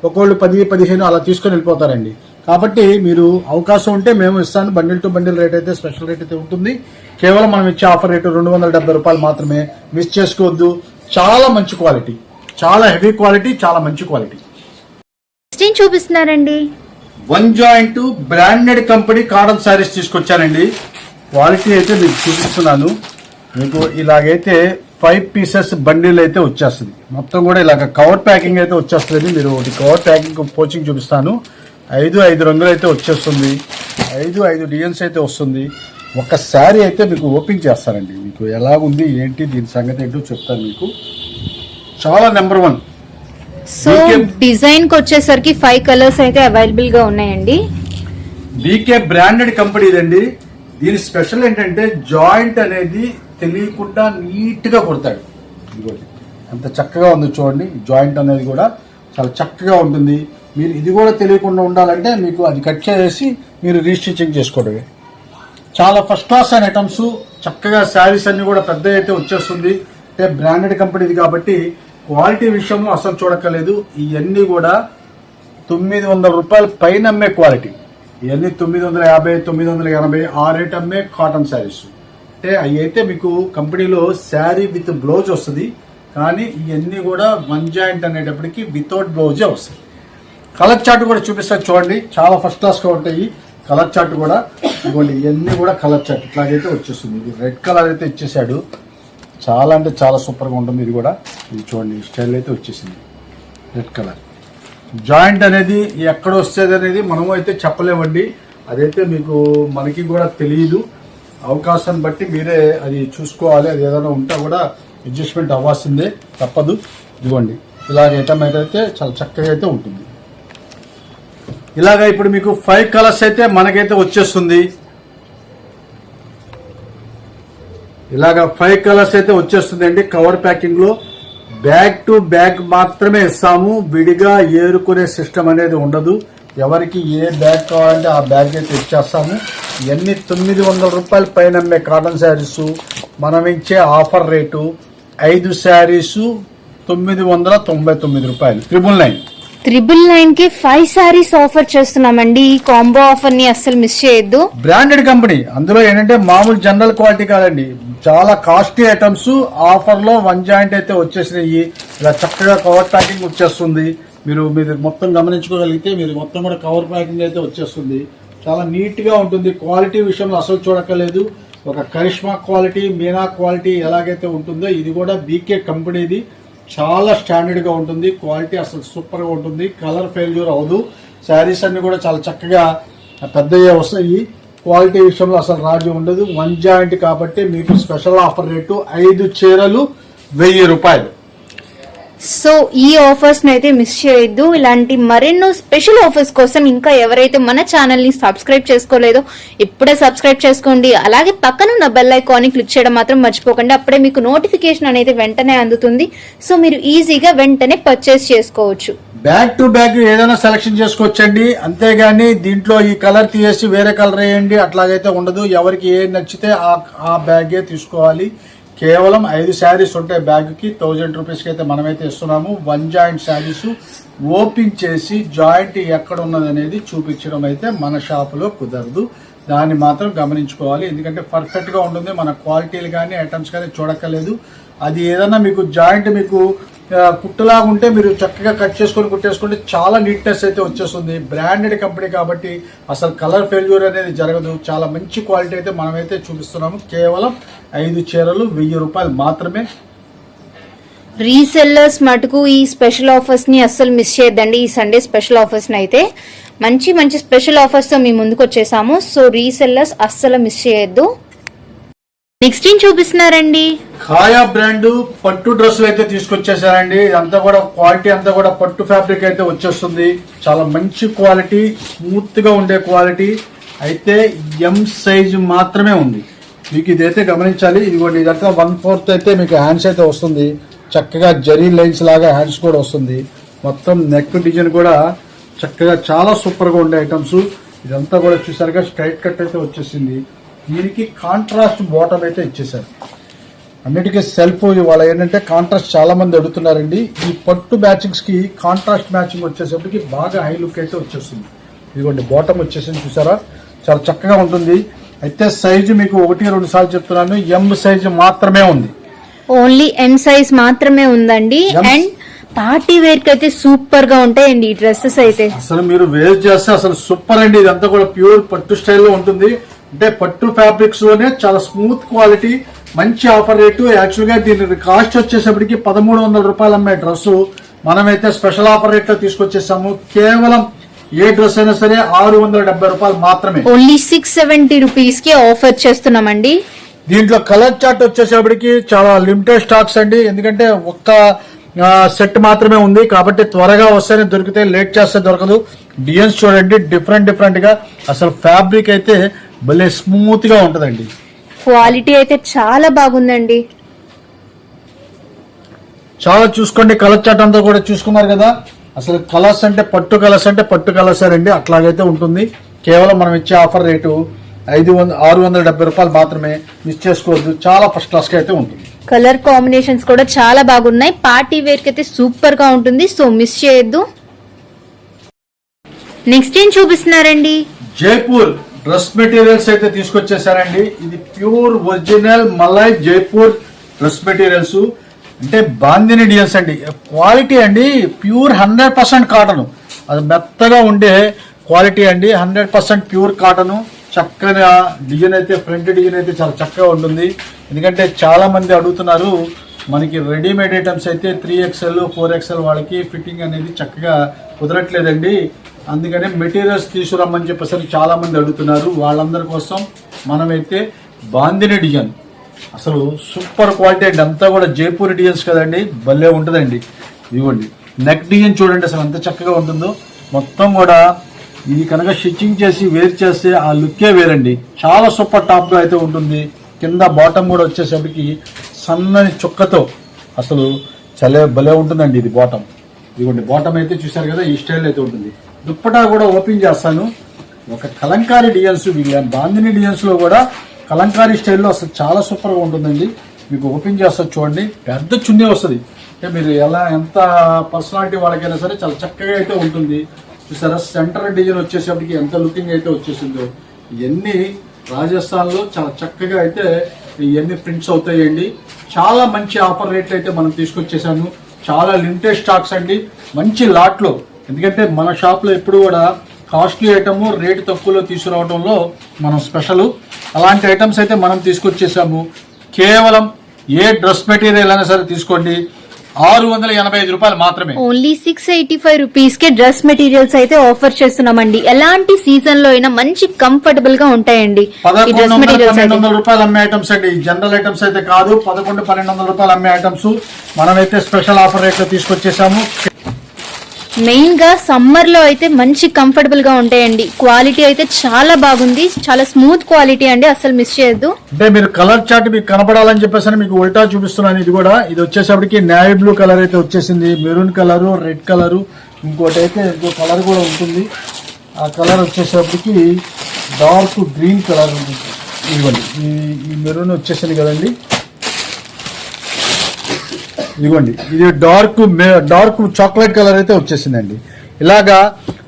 ఒకళ్ళు 10-15 అలా తీసుకొని వెళ్ళిపోతారండి. కాబట్టి మీరు అవకాశం ఉంటే మేము ఇస్తాను. బండిల్ టు బండిల్ రేట్ అయితే స్పెషల్ రేట్ అయితే ఉంటుంది. కేవలం మనం ఇచ్చే ఆఫర్ రేటు 270 రూపాయలు మాత్రమే. మిస్ చేసుకోవద్దు. చాలా మంచి క్వాలిటీ, చాలా హెవీ క్వాలిటీ, చాలా మంచి క్వాలిటీ. ఏం చూపిస్తున్నారండి? One joint branded company cotton saris తీసుకొచ్చానండి. క్వాలిటీ అయితే మీకు చూపిస్తున్నాను. మీకు ఇలాగైతే 5 పీసెస్ బండిల్ అయితే వచ్చేస్తుంది. మొత్తం కూడా ఇలాగ కవర్ ప్యాకింగ్ అయితే వచ్చేస్తుంది. మీరు ఒకటి కవర్ ప్యాకింగ్ పోచింగ్ చూపిస్తాను. 5 రంగులు అయితే వచ్చేస్తుంది. 5 డిజైన్స్ అయితే వస్తుంది. ఒక శారీ అయితే మీకు ఓపెన్ చేస్తానండి. మీకు ఎలాగుంది ఏంటి దీని సంగతి ఏంటో చెప్తాను మీకు. చాలా నెంబర్ 1. సో డిజైన్ కి వచ్చేసరికి 5 కలర్స్ అయితే అవైలబుల్ గా ఉన్నాయండి. బీకే బ్రాండెడ్ కంపెనీ ఇదండి. దీని స్పెషల్ ఏంటంటే జాయింట్ అనేది తెలియకుండా నీట్ గా కొడతాడు. ఇదిగోండి ఎంత చక్కగా ఉంది చూడండి. జాయింట్ అనేది కూడా చాలా చక్కగా ఉంటుంది. మీరు ఇది కూడా తెలియకుండా ఉండాలంటే మీకు అది కట్ చేసి మీరు రీస్టిచింగ్ చేసుకోవడమే. చాలా ఫస్ట్ క్లాస్ అయిన ఐటమ్స్, చక్కగా శారీస్ అన్ని కూడా పెద్ద అయితే వచ్చేస్తుంది. అంటే బ్రాండెడ్ కంపెనీది కాబట్టి క్వాలిటీ విషయంలో అసలు చూడక్కర్లేదు. ఇవన్నీ కూడా 900 రూపాయల పైన అమ్మే క్వాలిటీ. ఇవన్నీ 950, 980 ఆ రేట్ అమ్మే కాటన్ శారీస్. అంటే అవి అయితే మీకు కంపెనీలో శారీ విత్ బ్లౌజ్ వస్తుంది, కానీ ఇవన్నీ కూడా వన్ జాయింట్ అనేటప్పటికి వితౌట్ బ్లౌజే వస్తుంది. కలర్ చార్ట్ కూడా చూపిస్తారు చూడండి, చాలా ఫస్ట్ క్లాస్గా ఉంటాయి. కలర్ చార్ట్ కూడా ఇవ్వండి, ఇవన్నీ కూడా కలర్ చార్ట్ ఇట్లాగైతే వచ్చేస్తుంది. ఇది రెడ్ కలర్ అయితే ఇచ్చేసాడు. చాలా అంటే చాలా సూపర్గా ఉంటుంది. ఇది కూడా ఇది చూడండి, స్టైల్ అయితే వచ్చేసింది రెడ్ కలర్. జాయింట్ అనేది ఎక్కడ వస్తుంది అనేది మనము అయితే చెప్పలేమండి. అదైతే మీకు మనకి కూడా తెలియదు. అవకాశాన్ని బట్టి మీరే అది చూసుకోవాలి. అది ఏదైనా ఉంటే కూడా అడ్జస్ట్మెంట్ అవ్వాల్సిందే, తప్పదు. ఇదిగోండి ఇలాగ ఐటమ్ అయితే చాలా చక్కగా అయితే ఉంటుంది. ఇలాగ ఇప్పుడు మీకు 5 కలర్స్ అయితే మనకైతే వచ్చేస్తుంది. ఇలాగ 5 కలర్స్ అయితే వచ్చేస్తుంది అండి. కవర్ ప్యాకింగ్ లో బ్యాగ్ టు బ్యాగ్ మాత్రమే ఇస్తాము. విడిగా ఏరుకునే సిస్టమ్ అనేది ఉండదు. ఎవరికి ఏ బ్యాగ్ కావాలంటే ఆ బ్యాగ్ అయితే ఇచ్చేస్తాము. ఇవన్నీ 900 రూపాయల పైన అమ్మే కాటన్ శారీస్. మనం ఇచ్చే ఆఫర్ రేటు 5 శారీస్ 999 రూపాయలు. 999 కి 5 సారీస్ ఆఫర్ చేస్తున్నామండి. ఈ కాంబో ఆఫర్ ని అస్సలు మిస్ చేయొద్దు. బ్రాండెడ్ కంపెనీ, అందులో ఏంటంటే మామూలు జనరల్ క్వాలిటీ కాదండి, చాలా కాస్ట్లీ ఐటమ్స్ ఆఫర్ లో వన్ జాయింట్ అయితే వచ్చేసినాయి. ఇలా చక్కగా కవర్ ప్యాకింగ్ వచ్చేస్తుంది. మీరు మొత్తం గమనించుకోగలిగితే మీరు మొత్తం కూడా కవర్ ప్యాకింగ్ అయితే వచ్చేస్తుంది. చాలా నీట్ గా ఉంటుంది. క్వాలిటీ విషయంలో అసలు చూడక్కర్లేదు. ఒక కరిష్మా క్వాలిటీ, మీనా క్వాలిటీ ఎలాగైతే ఉంటుందో ఇది కూడా బీకే కంపెనీది. చాలా స్టాండర్డ్ గా ఉంటుంది. క్వాలిటీ అసలు సూపర్ గా ఉంటుంది. కలర్ ఫెయిల్యూర్ అవ్వదు. శారీస్ అన్ని కూడా చాలా చక్కగా పెద్దగా వస్తాయి. క్వాలిటీ విషయంలో అసలు రాజీ ఉండదు. వన్ జాయింట్ కాబట్టి మీకు స్పెషల్ ఆఫర్ రేటు 5 చీరలు 1000 రూపాయలు. సో ఈ ఆఫర్స్ అయితే మిస్ చేయొద్దు. ఇలాంటి మరెన్నో స్పెషల్ ఆఫర్స్ కోసం ఇంకా ఎవరైతే మన ఛానల్ ని సబ్స్క్రైబ్ చేసుకోలేదో ఇప్పుడే సబ్స్క్రైబ్ చేసుకోండి. అలాగే పక్కనున్న బెల్ ఐకాన్ ని క్లిక్ చేయడం మాత్రం మర్చిపోకండి. అప్పుడే మీకు నోటిఫికేషన్ అనేది వెంటనే అందుతుంది. సో మీరు ఈజీగా వెంటనే పర్చేస్ చేసుకోవచ్చు. బ్యాగ్ టు బ్యాగ్ ఏదైనా సెలెక్షన్ చేసుకోవచ్చండి. అంతేగాని దీంట్లో ఈ కలర్ తీసేసి వేరే కలర్ వేయండి అట్లాగైతే ఉండదు. ఎవరికి ఏ నచ్చితే ఆ బ్యాగే తీసుకోవాలి. కేవలం 5 శారీస్ ఉంటాయి. బ్యాగ్ కి 1000 రూపీస్కి అయితే మనమైతే ఇస్తున్నాము. వన్ జాయింట్ శారీస్ ఓపెన్ చేసి జాయింట్ ఎక్కడ ఉన్నది అనేది చూపించడం అయితే మన షాపులో కుదరదు. దాన్ని మాత్రం గమనించుకోవాలి. ఎందుకంటే పర్ఫెక్ట్ గా ఉంటుంది. మన క్వాలిటీలు కానీ ఐటమ్స్ కానీ చూడక్కర్లేదు. అది ఏదన్నా మీకు జాయింట్ మీకు కుట్టులాగా ఉంటే మీరు చక్కగా కట్ చేసుకొని కుట్టేసుకుంటే చాలా నీట్నెస్ అయితే వచ్చేస్తుంది. బ్రాండెడ్ కంపెనీ కాబట్టి అసలు కలర్ ఫెయిల్యూర్ అనేది జరగదు. చాలా మంచి క్వాలిటీ అయితే మనమైతే చూపిస్తున్నాము. కేవలం 5 చీరలు 1000 రూపాయలు మాత్రమే. రీసెల్లర్స్ మటుకు ఈ స్పెషల్ ఆఫర్స్ ని అస్సలు మిస్ చేయొద్దండి. ఈ సండే స్పెషల్ ఆఫర్స్ ని అయితే మంచి మంచి స్పెషల్ ఆఫర్స్ తో మీ ముందుకు వచ్చేసాము. సో రీసెల్లర్స్ అస్సలు మిస్ చేయొద్దు. నెక్స్ట్ ఏం చూపిస్తున్నారండి? ఖాయా బ్రాండ్ పట్టు డ్రెస్సులు అయితే తీసుకొచ్చేసారండి. అంతా కూడా క్వాలిటీ అంతా కూడా పట్టు ఫ్యాబ్రిక్ అయితే వచ్చేస్తుంది. చాలా మంచి క్వాలిటీ, స్మూత్ గా ఉండే క్వాలిటీ అయితే ఎం సైజు మాత్రమే ఉంది. మీకు ఇదైతే గమనించాలి. ఇదిగోండి, ఇదంతా 1/4 అయితే మీకు హ్యాండ్స్ అయితే వస్తుంది. చక్కగా జరీ లైన్స్ లాగా హ్యాండ్స్ కూడా వస్తుంది. మొత్తం నెక్ డిజైన్ కూడా చక్కగా చాలా సూపర్ గా ఉండే ఐటమ్స్. ఇదంతా కూడా చూసారుగా స్ట్రైట్ కట్ అయితే వచ్చేసింది. దీనికి కాంట్రాస్ట్ బాటమ్ అయితే ఇచ్చేసారు. అన్నిటికీ సెల్ఫ్ ఇవాళ ఏంటంటే కాంట్రాస్ట్ చాలా మంది అడుగుతున్నారండి. ఈ పట్టు మ్యాచింగ్స్ కి కాంట్రాస్ట్ మ్యాచింగ్ వచ్చేసరికి బాగా హై లుక్ అయితే వచ్చేస్తుంది. ఇదిగోండి బాటమ్ వచ్చేసింది, చూసారా చాలా చక్కగా ఉంటుంది. అయితే సైజు మీకు 1-2 సార్లు చెప్తున్నాను, ఎం సైజు మాత్రమే ఉంది. ఓన్లీ ఎం సైజ్ మాత్రమే ఉందండి. అండ్ పార్టీ వేర్ కి అయితే సూపర్ గా ఉంటాయండి ఈ డ్రెస్సెస్ అయితే. అసలు మీరు వేర్ చేస్తే అసలు సూపర్ అండి. ఇదంతా కూడా ప్యూర్ పట్టు స్టైల్లో ఉంటుంది. అంటే పట్టు ఫ్యాబ్రిక్స్ లోనే చాలా స్మూత్ క్వాలిటీ, మంచి ఆఫర్ రేటు. యాక్చువల్ గా దీని కాస్ట్ వచ్చేసప్పటికి 1300 రూపాయలు అమ్మే డ్రెస్ మనమైతే స్పెషల్ ఆఫర్ రేట్ లో తీసుకొచ్చేసాము. కేవలం ఏ డ్రెస్ అయినా సరే 670 రూపాయలు మాత్రమే. ఓన్లీ 670 రూపీస్ కి ఆఫర్ చేస్తున్నామండి. దీంట్లో కలర్ చార్ట్ వచ్చేసప్పటికి చాలా లిమిటెడ్ స్టాక్స్ అండి. ఎందుకంటే ఒక్క సెట్ మాత్రమే ఉంది కాబట్టి త్వరగా వస్తేనే దొరికితే, లేట్ చేస్తే దొరకదు. డిజైన్స్ చూడండి డిఫరెంట్ గా. అసలు ఫ్యాబ్రిక్ అయితే భలే స్మూత్ గా ఉంటదండి. క్వాలిటీ అయితే చాలా బాగుందండి. చాలా చూసుకోండి. కలర్ చార్ట్ అంతా కూడా చూసుకున్నారు కదా. అసలు కలర్స్ అంటే పట్టు కలర్స్ అండి. అట్లాగైతే ఉంటుంది. కేవలం మనం ఇచ్చే ఆఫర్ రేటు 670 రూపాయలు మాత్రమే. మిస్ చేసుకోవద్దు. చాలా ఫస్ట్ క్లాస్ గా అయితే ఉంటుంది. కలర్ కాంబినేషన్స్ కూడా చాలా బాగున్నాయి. పార్టీ వేర్ కి అయితే సూపర్ గా ఉంటుంది. సో మిస్ చేయొద్దు. నెక్స్ట్ ఏం చూపిస్తున్నారండి? జైపూర్ డ్రెస్ మెటీరియల్స్ అయితే తీసుకొచ్చేసారండి. ఇది pure original malai Jaipur dress materials. అంటే బాందిని డిజైన్స్ అండి. క్వాలిటీ అండి ప్యూర్ 100% కాటన్. అది మెత్తగా ఉండే క్వాలిటీ అండి. 100% ప్యూర్ కాటన్. చక్కగా డిజైన్ అయితే ఫ్రంట్ డిజైన్ అయితే చాలా చక్కగా ఉంటుంది. ఎందుకంటే చాలా మంది అడుగుతున్నారు, మనకి రెడీమేడ్ ఐటమ్స్ అయితే 3XL 4XL వాళ్ళకి ఫిట్టింగ్ అనేది చక్కగా కుదరట్లేదండి. అందుకనే మెటీరియల్స్ తీసుకురమ్మని చెప్పేసరికి చాలా మంది అడుగుతున్నారు. వాళ్ళందరి కోసం మనమైతే బాందిని డిజైన్ అసలు సూపర్ క్వాలిటీ అండి. అంతా కూడా జైపూర్ డిజైన్స్ కదండి, భలే ఉంటుందండి. ఇదిగోండి నెక్ డిజైన్ చూడండి అసలు ఎంత చక్కగా ఉంటుందో. మొత్తం కూడా ఇది కనుక స్టిచ్చింగ్ చేసి వేర్ చేస్తే ఆ లుక్కే వేరండి. చాలా సూపర్ టాప్ గా అయితే ఉంటుంది. కింద బాటమ్ కూడా వచ్చేసరికి సన్నని చుక్కతో అసలు భలే ఉంటుందండి. ఇది బాటమ్. ఇదిగోండి బాటమ్ అయితే చూసారు కదా, ఈ స్టైల్ అయితే ఉంటుంది. దుప్పటా కూడా ఓపెన్ చేస్తాను. ఒక కలంకారీ డిజైన్స్, బాందిని డిజైన్స్ లో కూడా కలంకారీ స్టైల్లో అసలు చాలా సూపర్ గా ఉంటుందండి. మీకు ఓపెన్ చేస్తారు చూడండి, పెద్ద చున్నీ వస్తుంది. అంటే మీరు ఎంత పర్సనాలిటీ వాళ్ళకైనా సరే చాలా చక్కగా అయితే ఉంటుంది. చూసారా సెంటర్ డిజైన్ వచ్చేసరికి ఎంత లుకింగ్ అయితే వచ్చేసిందో. ఇవన్నీ రాజస్థాన్ లో చాలా చక్కగా అయితే ఇవన్నీ ప్రింట్స్ అవుతాయండి. చాలా మంచి ఆఫర్ రేట్లు అయితే మనం తీసుకొచ్చేసాను. చాలా లిమిటెడ్ స్టాక్స్ అండి, మంచి లాట్ లో. ఎందుకంటే మన షాప్ లో ఎప్పుడు కూడా కాస్ట్లీ ఐటమ్ రేటు తక్కువలో తీసుకురావడంలో మనం స్పెషల్. అలాంటి ఐటమ్స్ అయితే మనం తీసుకొచ్చేసాము. కేవలం ఏ డ్రెస్ మెటీరియల్ అయినా సరే తీసుకోండి, 685 రూపాయలు మాత్రమే. ఓన్లీ 685 రూపీస్ కి డ్రెస్ మెటీరియల్స్ అయితే ఆఫర్ చేస్తున్నామండి. ఎలాంటి సీజన్ లో అయినా మంచి కంఫర్టబుల్ గా ఉంటాయండి. 1100-1200 రూపాయలు అమ్మే ఐటమ్స్ అండి. జనరల్ ఐటమ్స్ అయితే కాదు, 1100-1200 రూపాయలు అమ్మే ఐటమ్స్ మనమైతే స్పెషల్ ఆఫర్ రేట్ లో తీసుకొచ్చేసాము. మెయిన్ గా సమ్మర్ లో అయితే మంచి కంఫర్టబుల్ గా ఉంటాయండి. క్వాలిటీ అయితే చాలా బాగుంది, చాలా స్మూత్ క్వాలిటీ అండి, అసలు మిస్ చేయొద్దు. అంటే మీరు కలర్ చార్ట్ మీకు కనపడాలని చెప్పేసి మీకు ఉల్టా చూపిస్తున్నాను. ఇది కూడా ఇది వచ్చేసరికి నేవీ బ్లూ కలర్ అయితే వచ్చేసింది, మెరూన్ కలర్, రెడ్ కలర్, ఇంకోటి అయితే ఇంకో కలర్ కూడా ఉంటుంది. ఆ కలర్ వచ్చేసరికి డార్క్ గ్రీన్ కలర్ ఉంటుంది. ఇదిగోండి ఈ మెరూన్ వచ్చేసింది కదండి. ఇదిగోండి ఇది డార్క్ చాక్లెట్ కలర్ అయితే వచ్చేసిందండి. ఇలాగా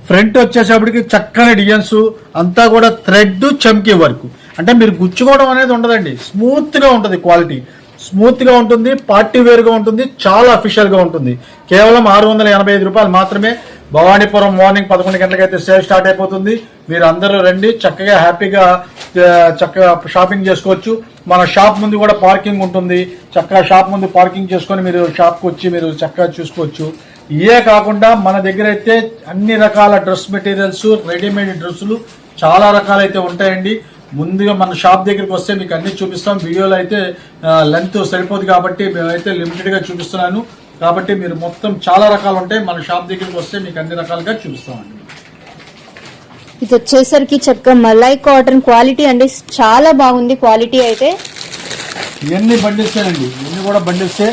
ఫ్రంట్ వచ్చేసేపటికి చక్కని డిజైన్స్, అంతా కూడా థ్రెడ్ చమ్కీ వర్క్. అంటే మీరు గుచ్చుకోవడం అనేది ఉండదండి, స్మూత్ గా ఉంటుంది. క్వాలిటీ స్మూత్ గా ఉంటుంది, పార్టీ వేర్ గా ఉంటుంది, చాలా అఫీషియల్ గా ఉంటుంది. కేవలం 685 రూపాయలు మాత్రమే. భవానీపురం మార్నింగ్ 11 గంటలకైతే సేల్ స్టార్ట్ అయిపోతుంది. మీరు అందరూ రండి, చక్కగా హ్యాపీగా చక్కగా షాపింగ్ చేసుకోవచ్చు. మన షాప్ ముందు కూడా పార్కింగ్ ఉంటుంది. చక్కగా షాప్ ముందు పార్కింగ్ చేసుకొని మీరు షాప్కి వచ్చి మీరు చక్కగా చూసుకోవచ్చు. ఇవే కాకుండా మన దగ్గర అయితే అన్ని రకాల డ్రెస్ మెటీరియల్స్, రెడీమేడ్ డ్రెస్సులు చాలా రకాలైతే ఉంటాయండి. ముందుగా మన షాప్ దగ్గరికి వస్తే మీకు అన్ని చూపిస్తాం. వీడియోలో అయితే లెంత్ సరిపోదు కాబట్టి మేమైతే లిమిటెడ్ గా చూపిస్తున్నాను. కాబట్టి మీరు మొత్తం చాలా రకాలు ఉంటాయి. మన షాప్ దగ్గరికి వస్తే మీకు అన్ని రకాలుగా చూపిస్తామండి. ఇది వచ్చేసరికి చక్కగా మలై కాటన్ క్వాలిటీ అండి, చాలా బాగుంది క్వాలిటీ అయితే. ఇవన్నీ బండిల్సేనండి, ఇవన్నీ కూడా బండిల్సే.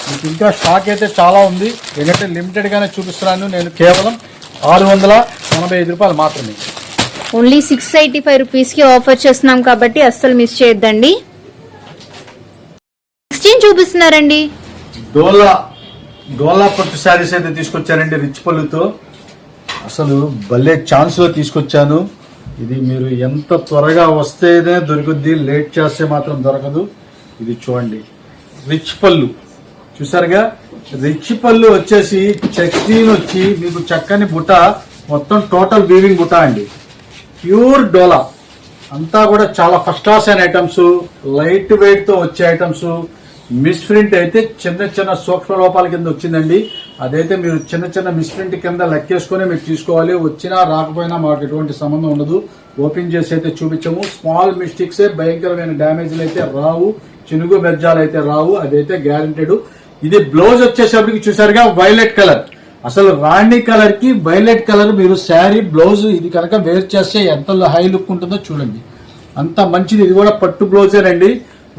మీకు ఇంకా స్టాక్ అయితే చాలా ఉంది. ఎందుకంటే లిమిటెడ్ గానే చూపిస్తున్నాను నేను. కేవలం 685 రూపాయలు మాత్రమే. ఓన్లీ 685 రూపీస్ కి ఆఫర్ చేస్తున్నాం కాబట్టి అస్సలు మిస్ చేయొద్దండి. నెక్స్ట్ ఏం చూపిస్తున్నారండి? డోలా పట్టు శారీస్ అయితే తీసుకొచ్చానండి, రిచ్ పళ్ళుతో. అసలు భలే ఛాన్స్ లో తీసుకొచ్చాను. ఇది మీరు ఎంత త్వరగా వస్తేనే దొరుకుద్ది, లేట్ చేస్తే మాత్రం దొరకదు. ఇది చూడండి, రిచ్ పళ్ళు చూసారుగా. రిచ్ పళ్ళు వచ్చేసి చెక్స్టీన్ వచ్చి మీకు చక్కని బుట్ట, మొత్తం టోటల్ వీవింగ్ బుట్ట అండి. ప్యూర్ డోలా అంతా కూడా చాలా ఫస్ట్ క్లాస్ అయిన ఐటమ్స్, లైట్ వెయిట్ తో వచ్చే ఐటమ్స్. మిస్ప్రింట్ అయితే చిన్న చిన్న సూక్ష్మ లోపాల కింద వచ్చిందండి. అదైతే మీరు చిన్న చిన్న మిస్ప్రింట్ కింద లెక్కేసుకుని మీరు తీసుకోవాలి. వచ్చినా రాకపోయినా మాకు ఎటువంటి సంబంధం ఉండదు. ఓపెన్ చేసి అయితే చూపించము. స్మాల్ మిస్టేక్స్, భయంకరమైన డ్యామేజ్లు అయితే రావు, చినుగు బెజ్జాలు అయితే రావు, అదైతే గ్యారంటీడ్. ఇది బ్లౌజ్ వచ్చేసరికి చూసారుగా, వైలెట్ కలర్. అసలు రాణి కలర్ కి వైలెట్ కలర్ మీరు శారీ బ్లౌజ్ ఇది కనుక వేర్ చేస్తే ఎంత హై లుక్ ఉంటుందో చూడండి, అంత మంచిది. ఇది కూడా పట్టు బ్లౌజేనండి.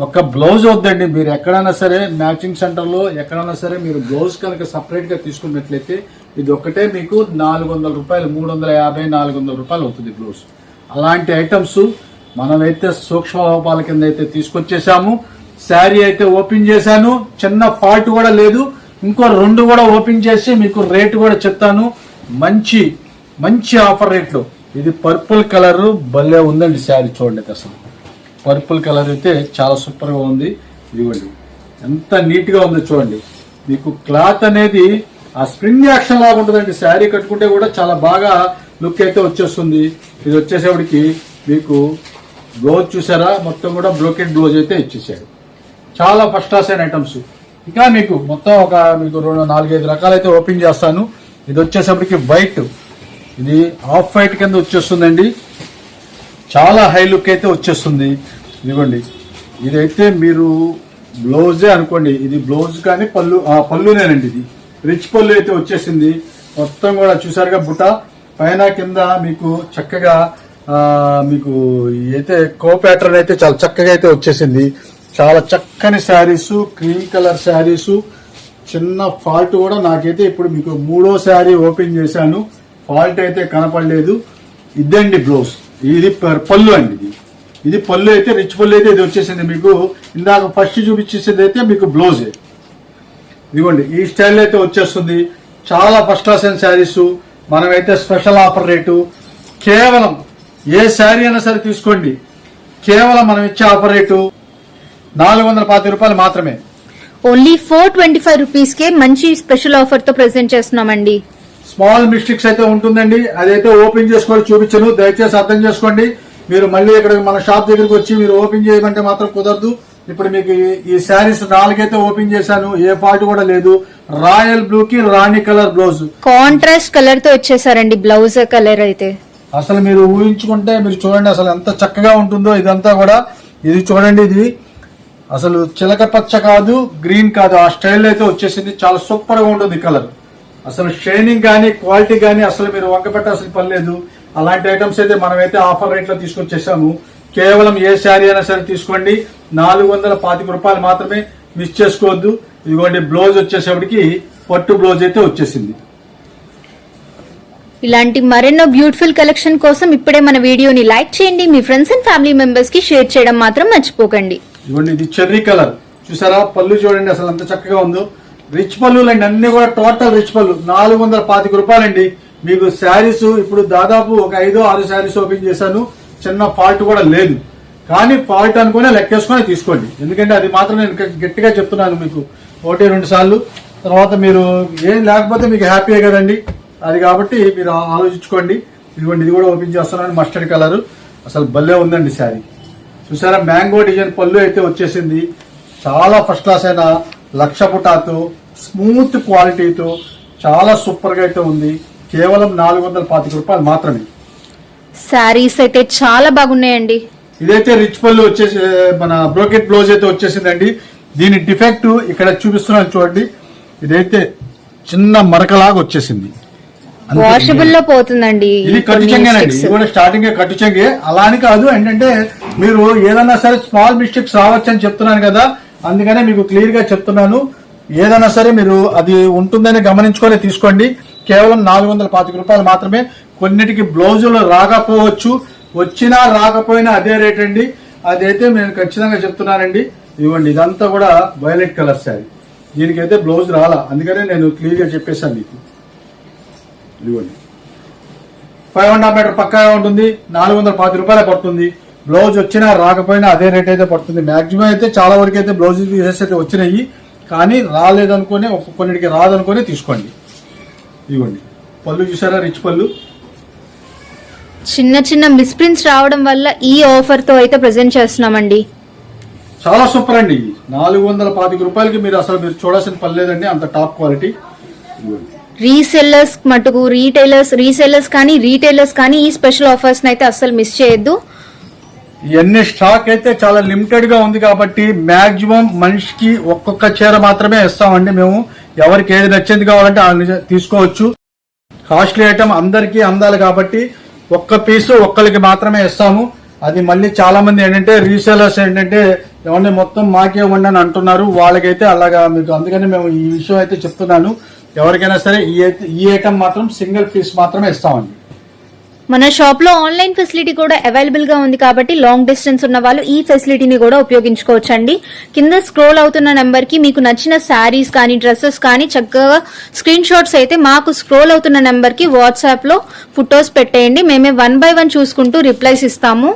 ఒక బ్లౌజ్ వద్దండి, మీరు ఎక్కడైనా సరే మ్యాచింగ్ సెంటర్ లో ఎక్కడైనా సరే మీరు బ్లౌజ్ కనుక సపరేట్ గా తీసుకున్నట్లయితే ఇది ఒక్కటే మీకు 400 రూపాయలు, 350, 400 రూపాయలు అవుతుంది బ్లౌజ్. అలాంటి ఐటమ్స్ మనమైతే సూక్ష్మ లోపాల కింద అయితే తీసుకొచ్చేసాము. శారీ అయితే ఓపెన్ చేశాను, చిన్న ఫాల్ట్ కూడా లేదు. ఇంకో 2 కూడా ఓపెన్ చేసి మీకు రేటు కూడా చెప్తాను. మంచి మంచి ఆఫర్ రేట్లో. ఇది పర్పుల్ కలర్ భలే ఉందండి శారీ, చూడండి. అసలు పర్పుల్ కలర్ అయితే చాలా సూపర్ గా ఉంది. ఇదిగోండి ఎంత నీట్ గా ఉందో చూడండి. మీకు క్లాత్ అనేది ఆ స్ప్రింగ్ యాక్షన్ లాగా ఉంటుందండి. శారీ కట్టుకుంటే కూడా చాలా బాగా లుక్ అయితే వచ్చేస్తుంది. ఇది వచ్చేసేపటికి మీకు బ్లౌజ్ చూసారా, మొత్తం కూడా బ్రోకెట్ బ్లౌజ్ అయితే ఇచ్చేసాడు. చాలా ఫస్ట్ క్లాస్ అయిన ఐటమ్స్. ఇంకా మీకు మొత్తం ఒక మీకు 4-5 రకాలైతే ఓపెన్ చేస్తాను. ఇది వచ్చేసరికి వైట్, ఇది ఆఫ్ వైట్ కింద వచ్చేస్తుందండి. చాలా హై లుక్ అయితే వచ్చేస్తుంది. ఇదిగోండి, ఇదైతే మీరు బ్లౌజే అనుకోండి. ఇది బ్లౌజ్ కానీ పళ్ళునేనండి. ఇది రిచ్ పళ్ళు అయితే వచ్చేసింది. మొత్తం కూడా చూసారుగా బుట్ట పైన కింద మీకు చక్కగా మీకు అయితే కో ప్యాటర్న్ అయితే చాలా చక్కగా అయితే వచ్చేసింది. చాలా చక్కని శారీస్, క్రీమ్ కలర్ శారీస్. చిన్న ఫాల్ట్ కూడా నాకైతే ఇప్పుడు మీకు 3వ శారీ ఓపెన్ చేశాను, ఫాల్ట్ అయితే కనపడలేదు. ఇదండి బ్లౌజ్. ఇది పళ్ళు అండి. ఇది పళ్ళు అయితే రిచ్ పళ్ళు అయితే ఇది వచ్చేసింది. మీకు ఇందాక ఫస్ట్ చూపించేసింది అయితే మీకు బ్లౌజే. ఇదిగోండి ఈ స్టైల్ అయితే వచ్చేస్తుంది. చాలా ఫస్ట్ క్లాస్ అయిన శారీస్. మనమైతే స్పెషల్ ఆఫర్ రేటు కేవలం ఏ శారీ అయినా సరే తీసుకోండి, కేవలం మనం ఇచ్చే ఆఫర్ రేటు 450 రూపాయలు మాత్రమే. ఓన్లీ 425 రూపీస్ కే మంచి స్పెషల్ ఆఫర్ తో ప్రెజెంట్ చేస్తున్నామండి. స్మాల్ మిస్టేక్స్ అయితే ఉంటుందండి, అదైతే ఓపెన్ చేసుకొని చూపించను, దయచేసి అర్థం చేసుకోండి. మీరు మళ్ళీ ఇక్కడ మన షాప్ దగ్గరికి వచ్చి మీరు ఓపెన్ చేయమంటే మాత్రం కుదరదు. ఇప్పుడు మీకు ఈ శారీస్ 4 అయితే ఓపెన్ చేశాను, ఏ ఫాల్ట్ కూడా లేదు. రాయల్ బ్లూ కి రాణి కలర్ బ్లౌజ్, కాంట్రాస్ట్ కలర్ తో వచ్చేసారండి బ్లౌజ్ కలర్ అయితే. అసలు మీరు ఊహించుకుంటే మీరు చూడండి అసలు ఎంత చక్కగా ఉంటుందో ఇదంతా కూడా. ఇది చూడండి, ఇది అసలు చిలక పచ్చ కాదు, గ్రీన్ కాదు, ఆ స్టైల్ అయితే వచ్చేసింది. చాలా సూపర్ గా ఉంటుంది కలర్. అసలు షైనింగ్ గానీ క్వాలిటీ గానీ అసలు మీరు వంక పెట్టాల్సిన పని లేదు. అలాంటి ఐటమ్స్ అయితే మనమైతే ఆఫర్ రేట్ లో తీసుకొచ్చేసాము. కేవలం ఏ శారీ అయినా సరే తీసుకోండి, 425 రూపాయలు మాత్రమే. మిస్ చేసుకోవద్దు. ఇదిగోండి బ్లౌజ్ వచ్చేసేపటికి పట్టు బ్లౌజ్ అయితే వచ్చేసింది. ఇలాంటి మరెన్నో బ్యూటిఫుల్ కలెక్షన్ కోసం ఇప్పుడే మన వీడియోని లైక్ చేయండి, మీ ఫ్రెండ్స్ అండ్ ఫ్యామిలీ మెంబర్స్ కి షేర్ చేయడం మాత్రం మర్చిపోకండి. ఇదిగోండి ఇది చెర్రీ కలర్ చూసారా, పళ్ళు చూడండి అసలు ఎంత చక్కగా ఉందో. రిచ్ పళ్ళు అండి, అన్ని కూడా టోటల్ రిచ్ పళ్ళు. 425 రూపాయలండి. మీకు శారీస్ ఇప్పుడు దాదాపు ఒక 5-6 శారీస్ ఓపెన్ చేశాను, చిన్న ఫాల్ట్ కూడా లేదు. కానీ ఫాల్ట్ అనుకునే లెక్కేసుకొని తీసుకోండి. ఎందుకంటే అది మాత్రం నేను గట్టిగా చెప్తున్నాను మీకు 1-2 సార్లు. తర్వాత మీరు ఏం లేకపోతే మీకు హ్యాపీయే కదండి, అది కాబట్టి మీరు ఆలోచించుకోండి. ఇదిగోండి, ఇది కూడా ఓపెన్ చేస్తున్నాను. మస్టర్డ్ కలర్ అసలు భలే ఉందండి శారీ. చూసారా, మ్యాంగో డిజైన్ పళ్ళు అయితే వచ్చేసింది. చాలా ఫస్ట్ క్లాస్ అయిన లక్ష పుటాతో స్మూత్ క్వాలిటీతో చాలా సూపర్ గా అయితే ఉంది. కేవలం 425 రూపాయలు మాత్రమే. శారీస్ అయితే చాలా బాగున్నాయండి. ఇదైతే రిచ్ పళ్ళు వచ్చేసి మన బ్రోకెట్ బ్లౌజ్ అయితే వచ్చేసిందండి. దీని డిఫెక్ట్ ఇక్కడ చూపిస్తున్నాను చూడండి. ఇదైతే చిన్న మరకలాగా వచ్చేసింది. వాషబుల్ లో పోతుందండి. ఇది కట్టు చెంగేనండి, ఇది కూడా స్టార్టింగ్ కట్టు చెంగే. అలా అని కాదు, ఏంటంటే మీరు ఏదన్నా సరే స్మాల్ మిస్టేక్స్ రావచ్చు అని చెప్తున్నాను కదా, అందుకనే మీకు క్లియర్ గా చెప్తున్నాను. ఏదైనా సరే మీరు అది ఉంటుందని గమనించుకొని తీసుకోండి. కేవలం 425 రూపాయలు మాత్రమే. కొన్నిటికి బ్లౌజులు రాకపోవచ్చు, వచ్చినా రాకపోయినా అదే రేట్ అండి. అదైతే నేను ఖచ్చితంగా చెప్తున్నానండి. ఇవ్వండి, ఇదంతా కూడా వైలెట్ కలర్ శారీ. దీనికైతే బ్లౌజ్ రాలా, అందుకనే నేను క్లియర్ గా చెప్పేశాను మీకు. ఇదిగోండి, 5.5 మీటర్ పక్కాగా ఉంటుంది. 425 రూపాయలే పడుతుంది. బ్లౌజ్ వచ్చినా రాకపోయినా అదే రేట్ అయితే పడుతుంది. మాక్సిమం అయితే చాలా వరకు అయితే బ్లౌజ్ పీసెస్ అయితే వచ్చినాయి, కానీ రాలేదనుకుని కొన్నిటికి రాదనుకుని తీసుకోండి. ఇదిగోండి, పళ్ళు చూసారా, రిచ్ పళ్ళు. చిన్న చిన్న మిస్ప్రింట్స్ రావడం వల్ల ఈ ఆఫర్ తో అయితే ప్రెజెంట్ చేస్తున్నామండి. చాలా సూపర్ అండి. 425 రూపాయలకి మీరు అసలు మీరు చూడాల్సిన పని లేదండి, అంత టాప్ క్వాలిటీ. ఇదిగోండి, రీసెల్లర్స్ మటుకు రీసెల్లర్స్ కానీ రీటైలర్స్ కానీ ఈ స్పెషల్ ఆఫర్స్ అయితే అస్సలు మిస్ చేయొద్దు. ఇవన్నీ స్టాక్ అయితే చాలా లిమిటెడ్ గా ఉంది కాబట్టి మాక్సిమం మనిషికి ఒక్కొక్క చీర మాత్రమే ఇస్తామండి మేము. ఎవరికి ఏది నచ్చింది కావాలంటే తీసుకోవచ్చు. కాస్ట్లీ ఐటమ్ అందరికీ అందాలి కాబట్టి ఒక్క పీసు ఒక్కరికి మాత్రమే ఇస్తాము. అది మళ్ళీ చాలా మంది ఏంటంటే రీసేలర్స్ ఏంటంటే ఎవరిని మొత్తం మాకే ఇవ్వండి అని అంటున్నారు. వాళ్ళకైతే అలాగా మీకు, అందుకని మేము ఈ విషయం అయితే చెప్తున్నాను. ఎవరికైనా సరే ఈ ఐటమ్ మాత్రం సింగిల్ పీస్ మాత్రమే ఇస్తామండి. మన షాప్ లో ఆన్లైన్ ఫెసిలిటీ కూడా అవైలబుల్ గా ఉంది కాబట్టి లాంగ్ డిస్టెన్స్ ఉన్న వాళ్ళు ఈ ఫెసిలిటీని కూడా ఉపయోగించుకోవచ్చండి. కింద స్క్రోల్ అవుతున్న నెంబర్ కి మీకు నచ్చిన శారీస్ కానీ డ్రెస్సెస్ కానీ చక్కగా స్క్రీన్ షాట్స్ అయితే మాకు స్క్రోల్ అవుతున్న నెంబర్ కి వాట్సాప్ లో ఫొటోస్ పెట్టేయండి. మేమే 1 by 1 చూసుకుంటూ రిప్లైస్ ఇస్తాము.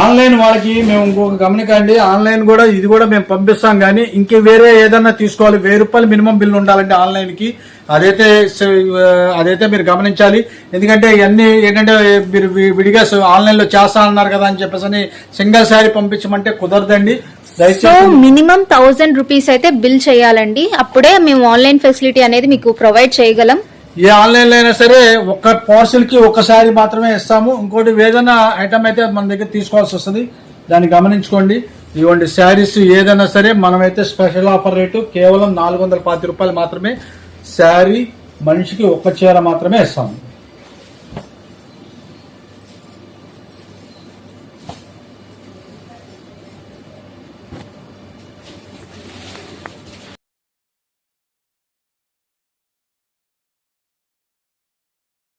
ఆన్లైన్ వాళ్ళకి మేము ఇంకొక గమనికండి, ఆన్లైన్ కూడా ఇది కూడా మేము పంపిస్తాం. కానీ ఇంకే వేరే ఏదన్నా తీసుకోవాలి, 1000 రూపాయలు మినిమం బిల్ ఉండాలండి ఆన్లైన్ కి. అదైతే మీరు గమనించాలి. ఎందుకంటే ఇవన్నీ ఏంటంటే మీరు విడిగా ఆన్లైన్ లో చేస్తా అన్నారు కదా అని చెప్పేసి సింగిల్ శారీ పంపించమంటే కుదరదండి. సో మినిమం 1000 రూపీస్ అయితే బిల్ చేయాలండి, అప్పుడే మేము ఆన్లైన్ ఫెసిలిటీ అనేది మీకు ప్రొవైడ్ చేయగలం. ఏ ఆన్లైన్ లో అయినా సరే ఒక్క పార్సిల్ కి ఒక్కసారి మాత్రమే ఇస్తాము. ఇంకోటి ఏదైనా ఐటమ్ అయితే మన దగ్గర తీసుకోవాల్సి వస్తుంది, దాన్ని గమనించుకోండి. ఇవ్వండి, శారీస్ ఏదైనా సరే మనమైతే స్పెషల్ ఆఫర్ రేటు కేవలం 425 రూపాయలు మాత్రమే. శారీ మనిషికి ఒక్క చీర మాత్రమే ఇస్తాము.